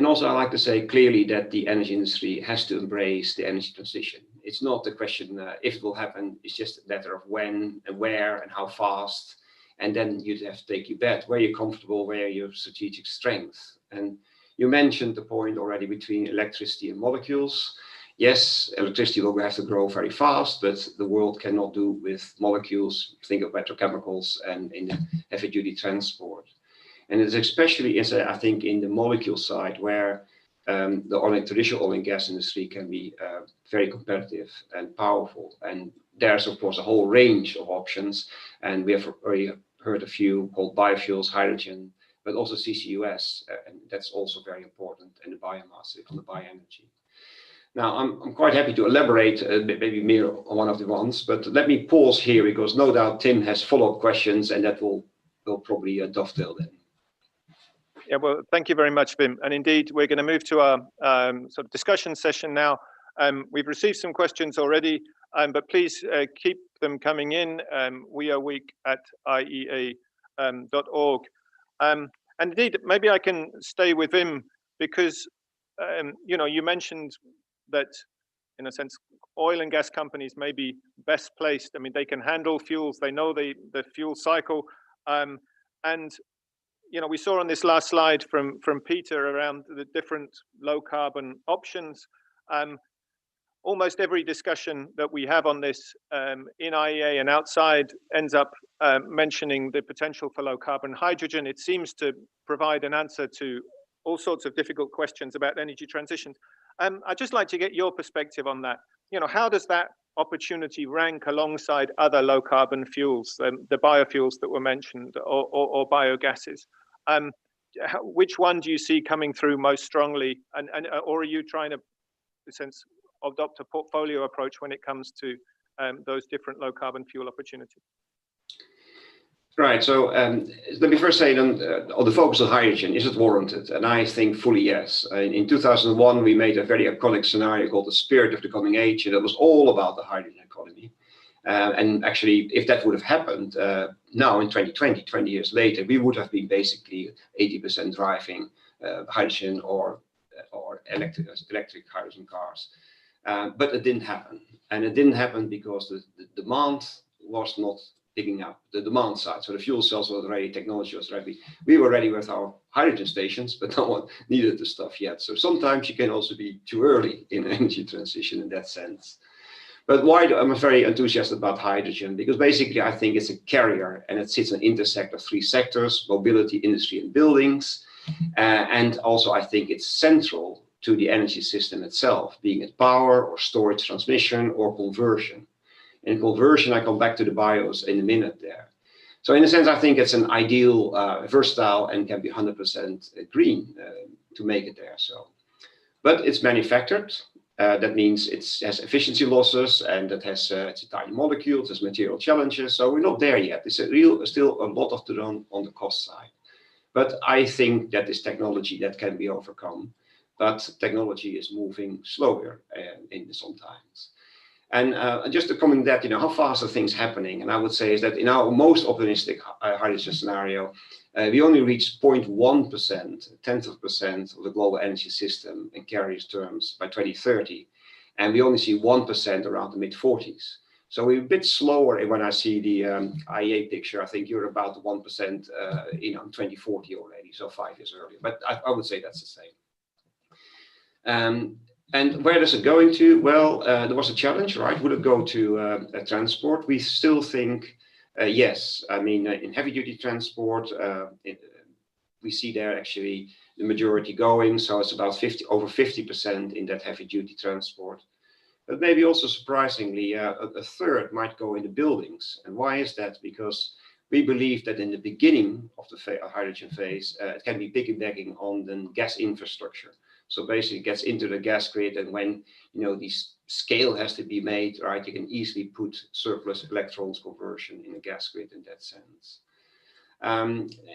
also I like to say clearly that the energy industry has to embrace the energy transition. It's not the question if it will happen, it's just a matter of when and where and how fast. And then you have to take your bet, where you're comfortable, where your strategic strength. And you mentioned the point already between electricity and molecules. Yes, electricity will have to grow very fast, but the world cannot do with molecules. Think of petrochemicals and in the heavy duty transport. And it's especially, I think, in the molecule side where the traditional oil and gas industry can be very competitive and powerful. And there's, of course, a whole range of options. And we have already heard a few called biofuels, hydrogen, but also CCUS. And that's also very important, and the biomass on the bioenergy. Now, I'm quite happy to elaborate maybe more on one of the ones, but let me pause here because no doubt Tim has follow-up questions, and that will probably dovetail then. Yeah, well, thank you very much, Wim. And indeed, we're going to move to our sort of discussion session now. We've received some questions already, but please keep them coming in. weoweek@iea.org. And indeed, maybe I can stay with Wim because, you know, you mentioned that, in a sense, oil and gas companies may be best placed. I mean, they can handle fuels, they know the fuel cycle. And you know, we saw on this last slide from Peter around the different low carbon options. Almost every discussion that we have on this in IEA and outside ends up mentioning the potential for low carbon hydrogen. It seems to provide an answer to all sorts of difficult questions about energy transitions. I'd just like to get your perspective on that. You know, how does that opportunity rank alongside other low carbon fuels, the biofuels that were mentioned, or biogases? Which one do you see coming through most strongly, or are you trying to, in a sense, adopt a portfolio approach when it comes to those different low carbon fuel opportunities? Right. So let me first say on the focus on hydrogen, is it warranted? And I think fully yes. In 2001, we made a very iconic scenario called the Spirit of the Coming Age, and it was all about the hydrogen economy. And actually, if that would have happened now in 2020, 20 years later, we would have been basically 80% driving hydrogen or electric hydrogen cars. But it didn't happen. And it didn't happen because the demand was not picking up, the demand side. So the fuel cells were ready, technology was ready. We were ready with our hydrogen stations, but no one needed the stuff yet. So sometimes you can also be too early in energy transition in that sense. But why I'm very enthusiastic about hydrogen? Because basically I think it's a carrier and it sits on intersect of three sectors: mobility, industry, and buildings. And also I think it's central to the energy system itself, being it power or storage, transmission, or conversion. In conversion, I come back to the bios in a minute there. So in a sense, I think it's an ideal, versatile, and can be 100% green to make it there. So, but it's manufactured. That means it has efficiency losses, and it has it's a tiny molecule, it has material challenges. So we're not there yet. There's still a lot of to do on the cost side. But I think that is technology that can be overcome. But technology is moving slower in sometimes. And just to comment that, how fast are things happening? And I would say is that in our most optimistic hydrogen scenario, we only reach 0.1%, 1/10% of the global energy system in carriers terms by 2030. And we only see 1% around the mid-40s. So we're a bit slower when I see the IEA picture. I think you're about 1% in 2040 already, so 5 years earlier. But I would say that's the same. And where is it going to? Well, there was a challenge, right? Would it go to transport? We still think yes. I mean, in heavy duty transport, we see there actually the majority going. So it's about over 50% in that heavy duty transport. But maybe also surprisingly, a third might go into buildings. And why is that? Because we believe that in the beginning of the hydrogen phase, it can be piggybacking on the gas infrastructure. So basically it gets into the gas grid, and when this scale has to be made, right, you can easily put surplus electrons conversion in a gas grid in that sense.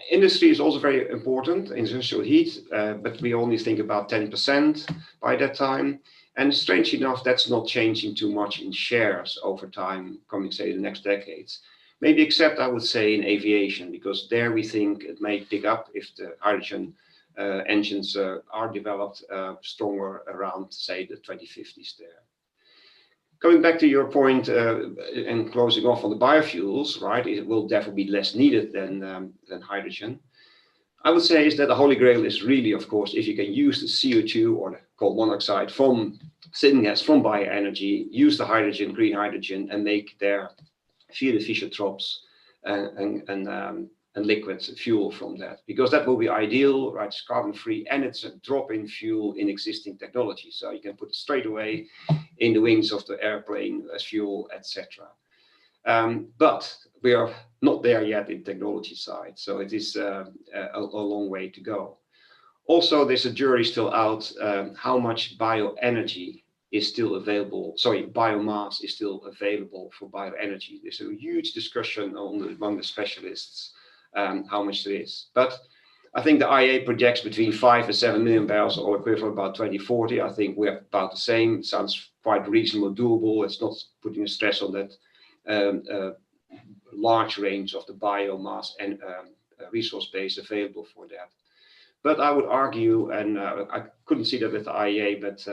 Industry is also very important, industrial heat, but we only think about 10% by that time. And strange enough, that's not changing too much in shares over time, coming say the next decades. Maybe except I would say in aviation, because there we think it may pick up if the hydrogen engines are developed stronger around, say, the 2050s there. Going back to your point and closing off on the biofuels, right, it will definitely be less needed than hydrogen. I would say is that the holy grail is really, of course, if you can use the CO2 or the coal monoxide from syngas, from bioenergy, use the hydrogen, green hydrogen, and make their fuel efficient drops and liquid fuel from that, because that will be ideal, right? It's carbon free and it's a drop-in fuel in existing technology. So you can put it straight away in the wings of the airplane as fuel, etc. But we are not there yet in technology side. So it is a long way to go. Also, there's a jury still out how much bioenergy is still available. Biomass is still available for bioenergy. There's a huge discussion among the specialists how much there is. But I think the IEA projects between 5 and 7 million barrels of oil equivalent about 2040. I think we're about the same. It sounds quite reasonable, doable. It's not putting a stress on that large range of the biomass and resource base available for that. But I would argue, and I couldn't see that with the IEA, but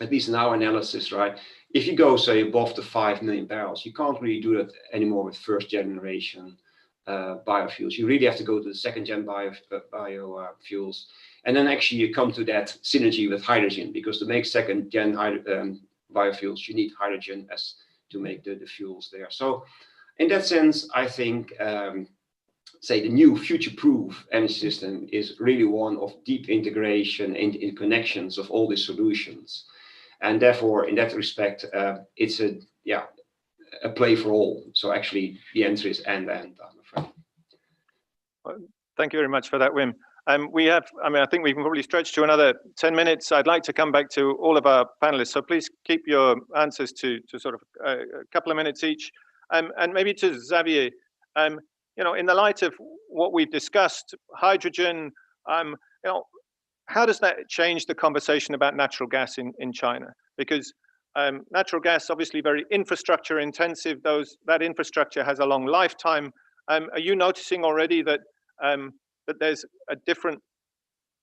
at least in our analysis, right, if you go, say, above the 5 million barrels, you can't really do that anymore with first generation biofuels. You really have to go to the second gen biofuels. And then actually you come to that synergy with hydrogen, because to make second gen biofuels, you need hydrogen as to make the fuels there. So in that sense, I think, say, the new future-proof energy system is really one of deep integration in connections of all these solutions. And therefore, in that respect, it's a play for all. So actually, the answer is and, I'm afraid. Thank you very much for that, Wim. I think we can probably stretch to another 10 minutes. I'd like to come back to all of our panelists. So please keep your answers to sort of a couple of minutes each. And maybe to Xavier, in the light of what we've discussed, hydrogen, how does that change the conversation about natural gas in China? Because natural gas, obviously very infrastructure intensive, that infrastructure has a long lifetime. Are you noticing already that that there's a different,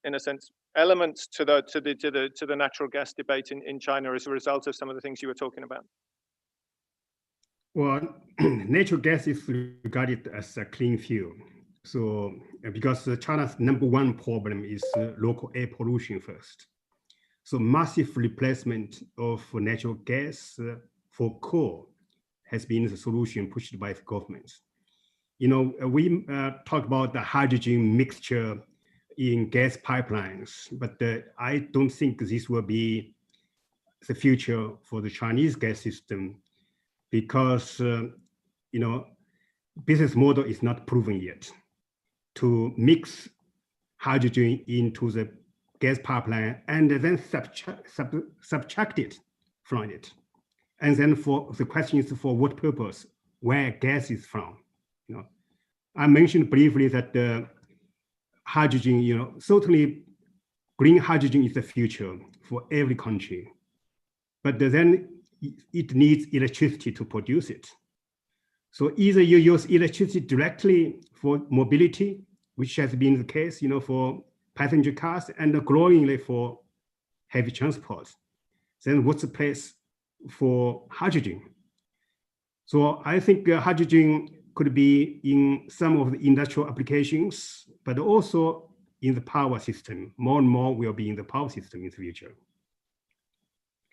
in a sense, elements to the natural gas debate in China as a result of some of the things you were talking about? Well, natural gas is regarded as a clean fuel. So because China's #1 problem is local air pollution first. So massive replacement of natural gas for coal has been the solution pushed by the government. We talk about the hydrogen mixture in gas pipelines, but I don't think this will be the future for the Chinese gas system, because business model is not proven yet to mix hydrogen into the gas pipeline and then subtract it from it. And then for the question is, for what purpose, where gas is from. I mentioned briefly that the hydrogen, certainly green hydrogen is the future for every country, but then it needs electricity to produce it. So either you use electricity directly for mobility, which has been the case, for passenger cars, and growingly for heavy transport. Then what's the place for hydrogen? So I think hydrogen could be in some of the industrial applications, but also in the power system. More and more will be in the power system in the future.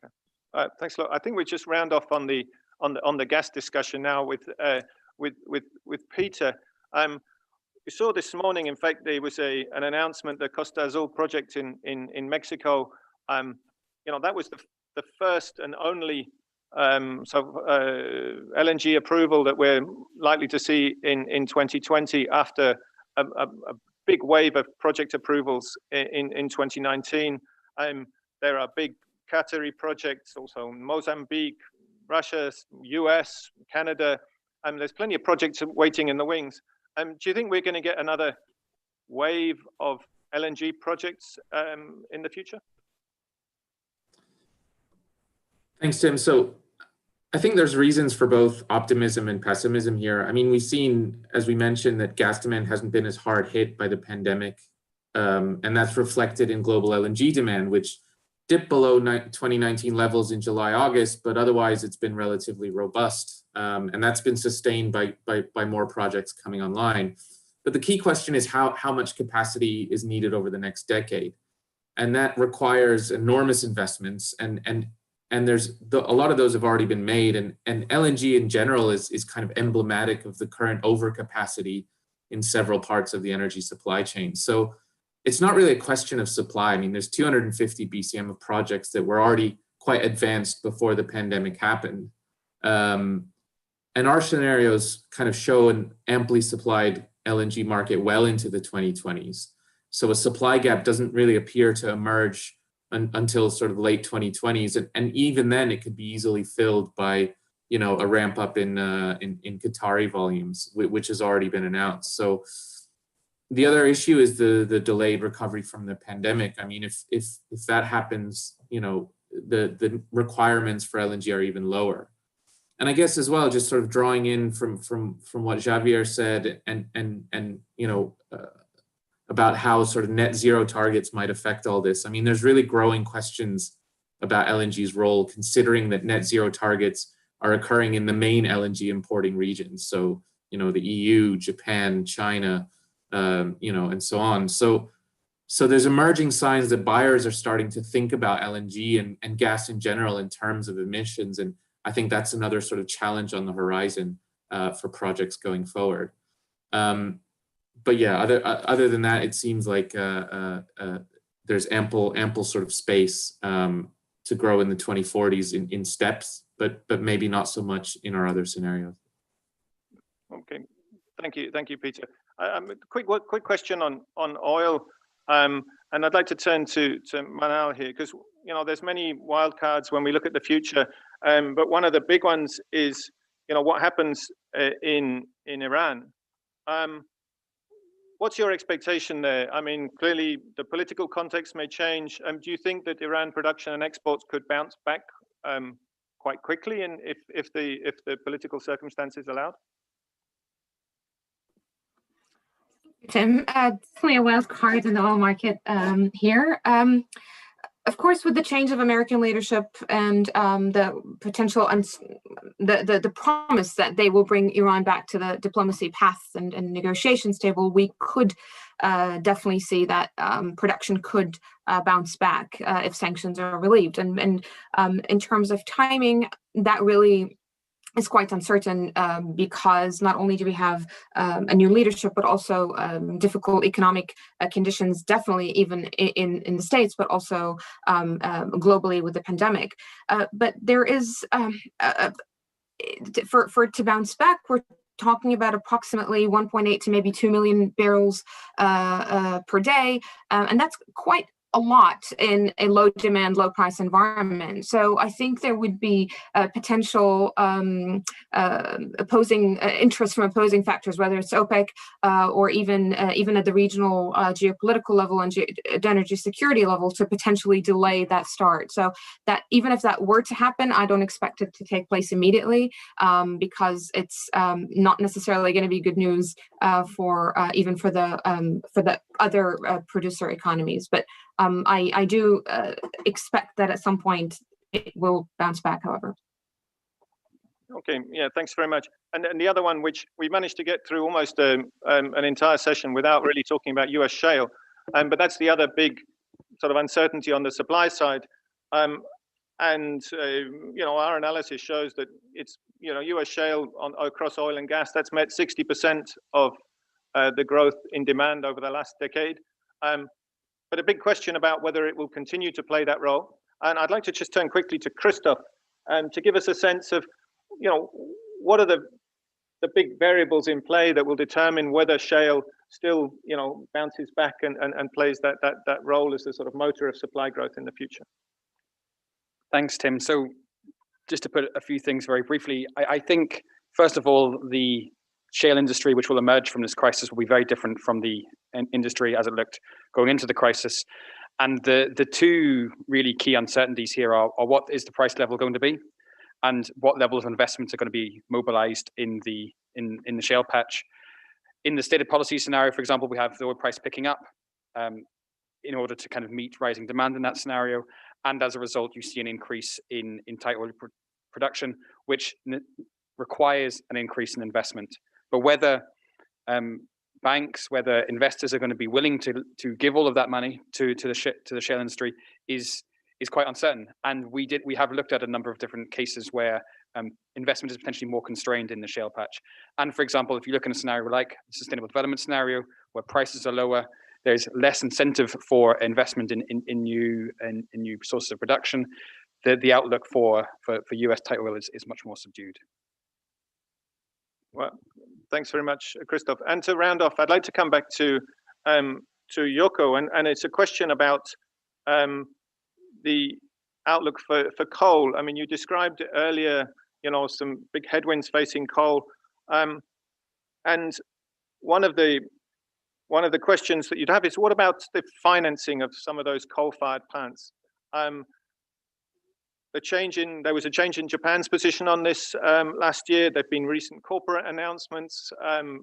Okay. Thanks a lot. I think we just round off on the gas discussion now with Peter. We saw this morning, in fact, there was an announcement, the Costa Azul project in Mexico. That was the first and only LNG approval that we're likely to see in 2020 after a big wave of project approvals in 2019. There are big Qatari projects, also Mozambique, Russia, US, Canada, and there's plenty of projects waiting in the wings. Do you think we're going to get another wave of LNG projects in the future? Thanks, Tim. So I think there's reasons for both optimism and pessimism here. I mean, we've seen, as we mentioned, that gas demand hasn't been as hard hit by the pandemic, and that's reflected in global LNG demand, which dipped below 2019 levels in July, August, but otherwise it's been relatively robust. And that's been sustained by more projects coming online. But the key question is how much capacity is needed over the next decade. And that requires enormous investments, and there's a lot of those have already been made, and LNG in general is kind of emblematic of the current overcapacity in several parts of the energy supply chain. So it's not really a question of supply. I mean, there's 250 BCM of projects that were already quite advanced before the pandemic happened. And our scenarios kind of show an amply supplied LNG market well into the 2020s. So a supply gap doesn't really appear to emerge until sort of late 2020s. And even then it could be easily filled by, a ramp up in Qatari volumes, which has already been announced. So the other issue is the delayed recovery from the pandemic. I mean, if that happens, the requirements for LNG are even lower. And I guess as well, just sort of drawing in from what Javier said and about how sort of net zero targets might affect all this. I mean, there's really growing questions about LNG's role, considering that net zero targets are occurring in the main LNG importing regions. So, the EU, Japan, China, and so on. So there's emerging signs that buyers are starting to think about LNG and gas in general in terms of emissions. And I think that's another sort of challenge on the horizon for projects going forward. But yeah, other than that, it seems like there's ample sort of space to grow in the 2040s in steps, but maybe not so much in our other scenarios. Okay, thank you, Peter. Quick question on oil, and I'd like to turn to Manal here, because there's many wild cards when we look at the future, but one of the big ones is what happens in Iran. What's your expectation there? I mean, clearly the political context may change. Do you think that Iran production and exports could bounce back quite quickly, and if the political circumstances allowed? Tim, definitely a wild card in the oil market here. Of course, with the change of American leadership and the potential and the promise that they will bring Iran back to the diplomacy path and negotiations table, we could definitely see that production could bounce back if sanctions are relieved. And in terms of timing, that really is quite uncertain because not only do we have a new leadership, but also difficult economic conditions, definitely even in the States, but also globally with the pandemic. But there is, for it to bounce back, we're talking about approximately 1.8 to maybe 2 million barrels per day. And that's quite a lot in a low demand, low price environment. So I think there would be potential opposing interest from opposing factors, whether it's OPEC or even at the regional geopolitical level and energy security level, to potentially delay that start. So that even if that were to happen, I don't expect it to take place immediately because it's not necessarily going to be good news for the other producer economies. But I do expect that at some point it will bounce back, however. Okay, yeah, thanks very much. And the other one, which we managed to get through almost an entire session without really talking about US shale, but that's the other big sort of uncertainty on the supply side. You know, our analysis shows that it's, you know, US shale across oil and gas, that's met 60% of the growth in demand over the last decade. But a big question about whether it will continue to play that role. And I'd like to just turn quickly to Christoph to give us a sense of, you know, what are the big variables in play that will determine whether shale still, you know, bounces back and plays that role as the sort of motor of supply growth in the future. Thanks, Tim. So just to put a few things very briefly, I think, first of all, the shale industry, which will emerge from this crisis, will be very different from the industry as it looked going into the crisis. And the two really key uncertainties here are what is the price level going to be, and what levels of investments are going to be mobilized in the shale patch. In the stated policy scenario, for example, we have the oil price picking up in order to kind of meet rising demand in that scenario. And as a result, you see an increase in tight oil production, which requires an increase in investment. But whether banks, whether investors are going to be willing to give all of that money to the shale industry is quite uncertain. And we have looked at a number of different cases where investment is potentially more constrained in the shale patch. And for example, if you look in a scenario like the sustainable development scenario, where prices are lower, there's less incentive for investment in new sources of production. The outlook for US tight oil is much more subdued. Well, thanks very much, Christoph. And to round off, I'd like to come back to Yoko, and it's a question about the outlook for coal. I mean, you described earlier, you know, some big headwinds facing coal, and one of the questions that you'd have is, what about the financing of some of those coal-fired plants? There was a change in Japan's position on this last year. There've been recent corporate announcements.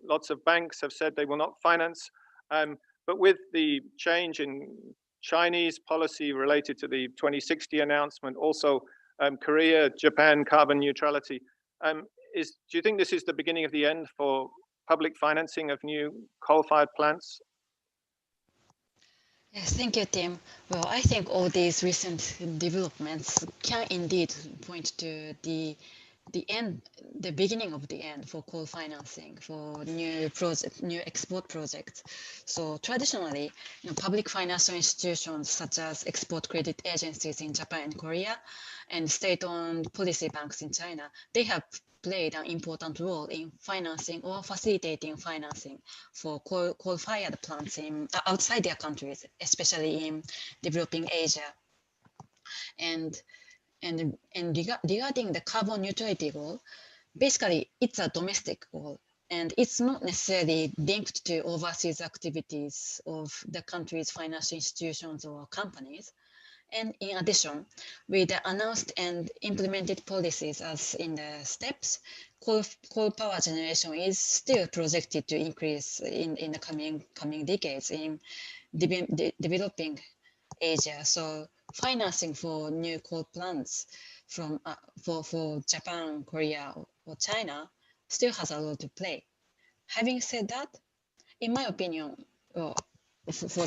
Lots of banks have said they will not finance. But with the change in Chinese policy related to the 2060 announcement, also Korea, Japan, carbon neutrality, do you think this is the beginning of the end for public financing of new coal-fired plants? Yes, thank you, Tim. Well, I think all these recent developments can indeed point to the beginning of the end for coal financing for new export projects. So traditionally, public financial institutions such as export credit agencies in Japan and Korea, and state-owned policy banks in China, they have played an important role in financing or facilitating financing for coal-fired plants outside their countries, especially in developing Asia. And regarding the carbon neutrality goal, basically it's a domestic goal, And it's not necessarily linked to overseas activities of the country's financial institutions or companies. And in addition, with the announced and implemented policies as in the steps, coal power generation is still projected to increase in the coming decades in developing Asia. So financing for new coal plants from for Japan, Korea, or China still has a role to play. Having said that, in my opinion, for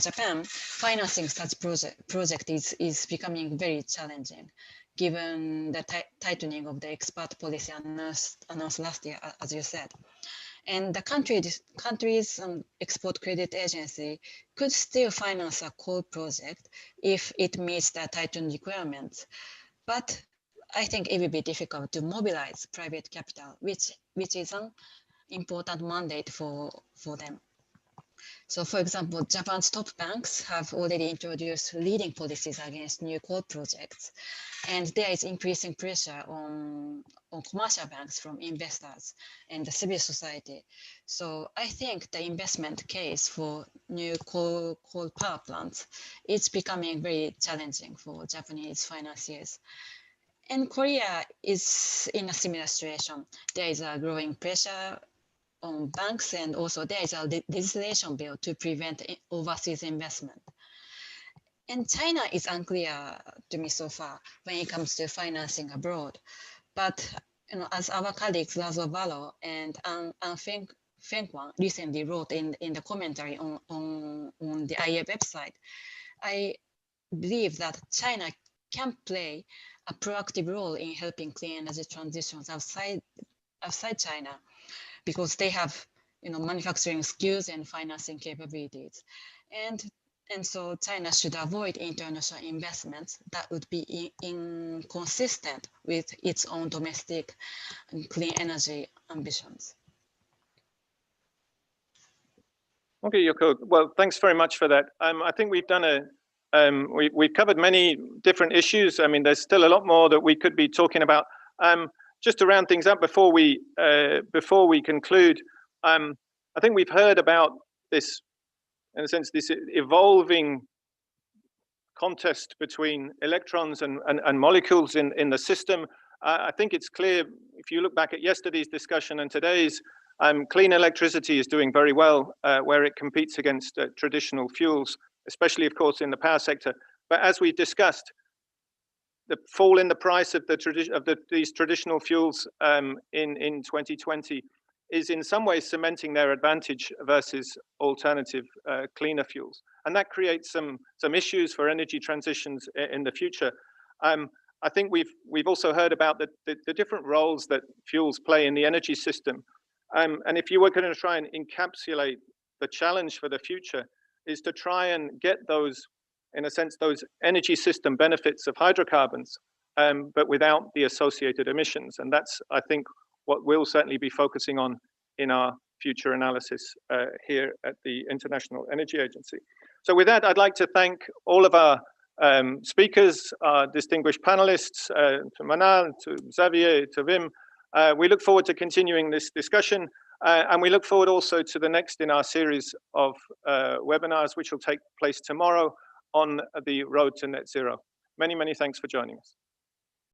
Japan, financing such project is becoming very challenging, given the tightening of the export policy announced last year, as you said. And the country's export credit agency could still finance a coal project if it meets the tightened requirements. But I think it will be difficult to mobilize private capital, which is an important mandate for them. So for example, Japan's top banks have already introduced leading policies against new coal projects. And there is increasing pressure on commercial banks from investors and the civil society. So I think the investment case for new coal power plants is becoming very challenging for Japanese financiers. And Korea is in a similar situation. There is a growing pressure on banks, and also there is a legislation bill to prevent overseas investment. And China is unclear to me so far when it comes to financing abroad. But as our colleagues Lazo Valo and An Feng Wang recently wrote in the commentary on the IEA website, I believe that China can play a proactive role in helping clean energy transitions outside China, because they have manufacturing skills and financing capabilities. And so China should avoid international investments that would be inconsistent with its own domestic clean energy ambitions. Okay, Yoko. Well, thanks very much for that. I think we've done we've covered many different issues. I mean, there's still a lot more that we could be talking about. Just to round things up before we conclude, I think we've heard about this, in a sense, this evolving contest between electrons and molecules in the system. I think it's clear, if you look back at yesterday's discussion and today's, clean electricity is doing very well where it competes against traditional fuels, especially, of course, in the power sector. But as we discussed, the fall in the price of these traditional fuels in 2020 is in some ways cementing their advantage versus alternative cleaner fuels, and that creates some issues for energy transitions in the future. I think we've also heard about the different roles that fuels play in the energy system, and if you were going to try and encapsulate the challenge for the future, is to try and get those, in a sense, those energy system benefits of hydrocarbons, but without the associated emissions. And that's, I think, what we'll certainly be focusing on in our future analysis here at the International Energy Agency. So with that, I'd like to thank all of our speakers, our distinguished panelists, to Manal, to Xavier, to Wim. We look forward to continuing this discussion, and we look forward also to the next in our series of webinars, which will take place tomorrow on the road to net zero. Many, many thanks for joining us.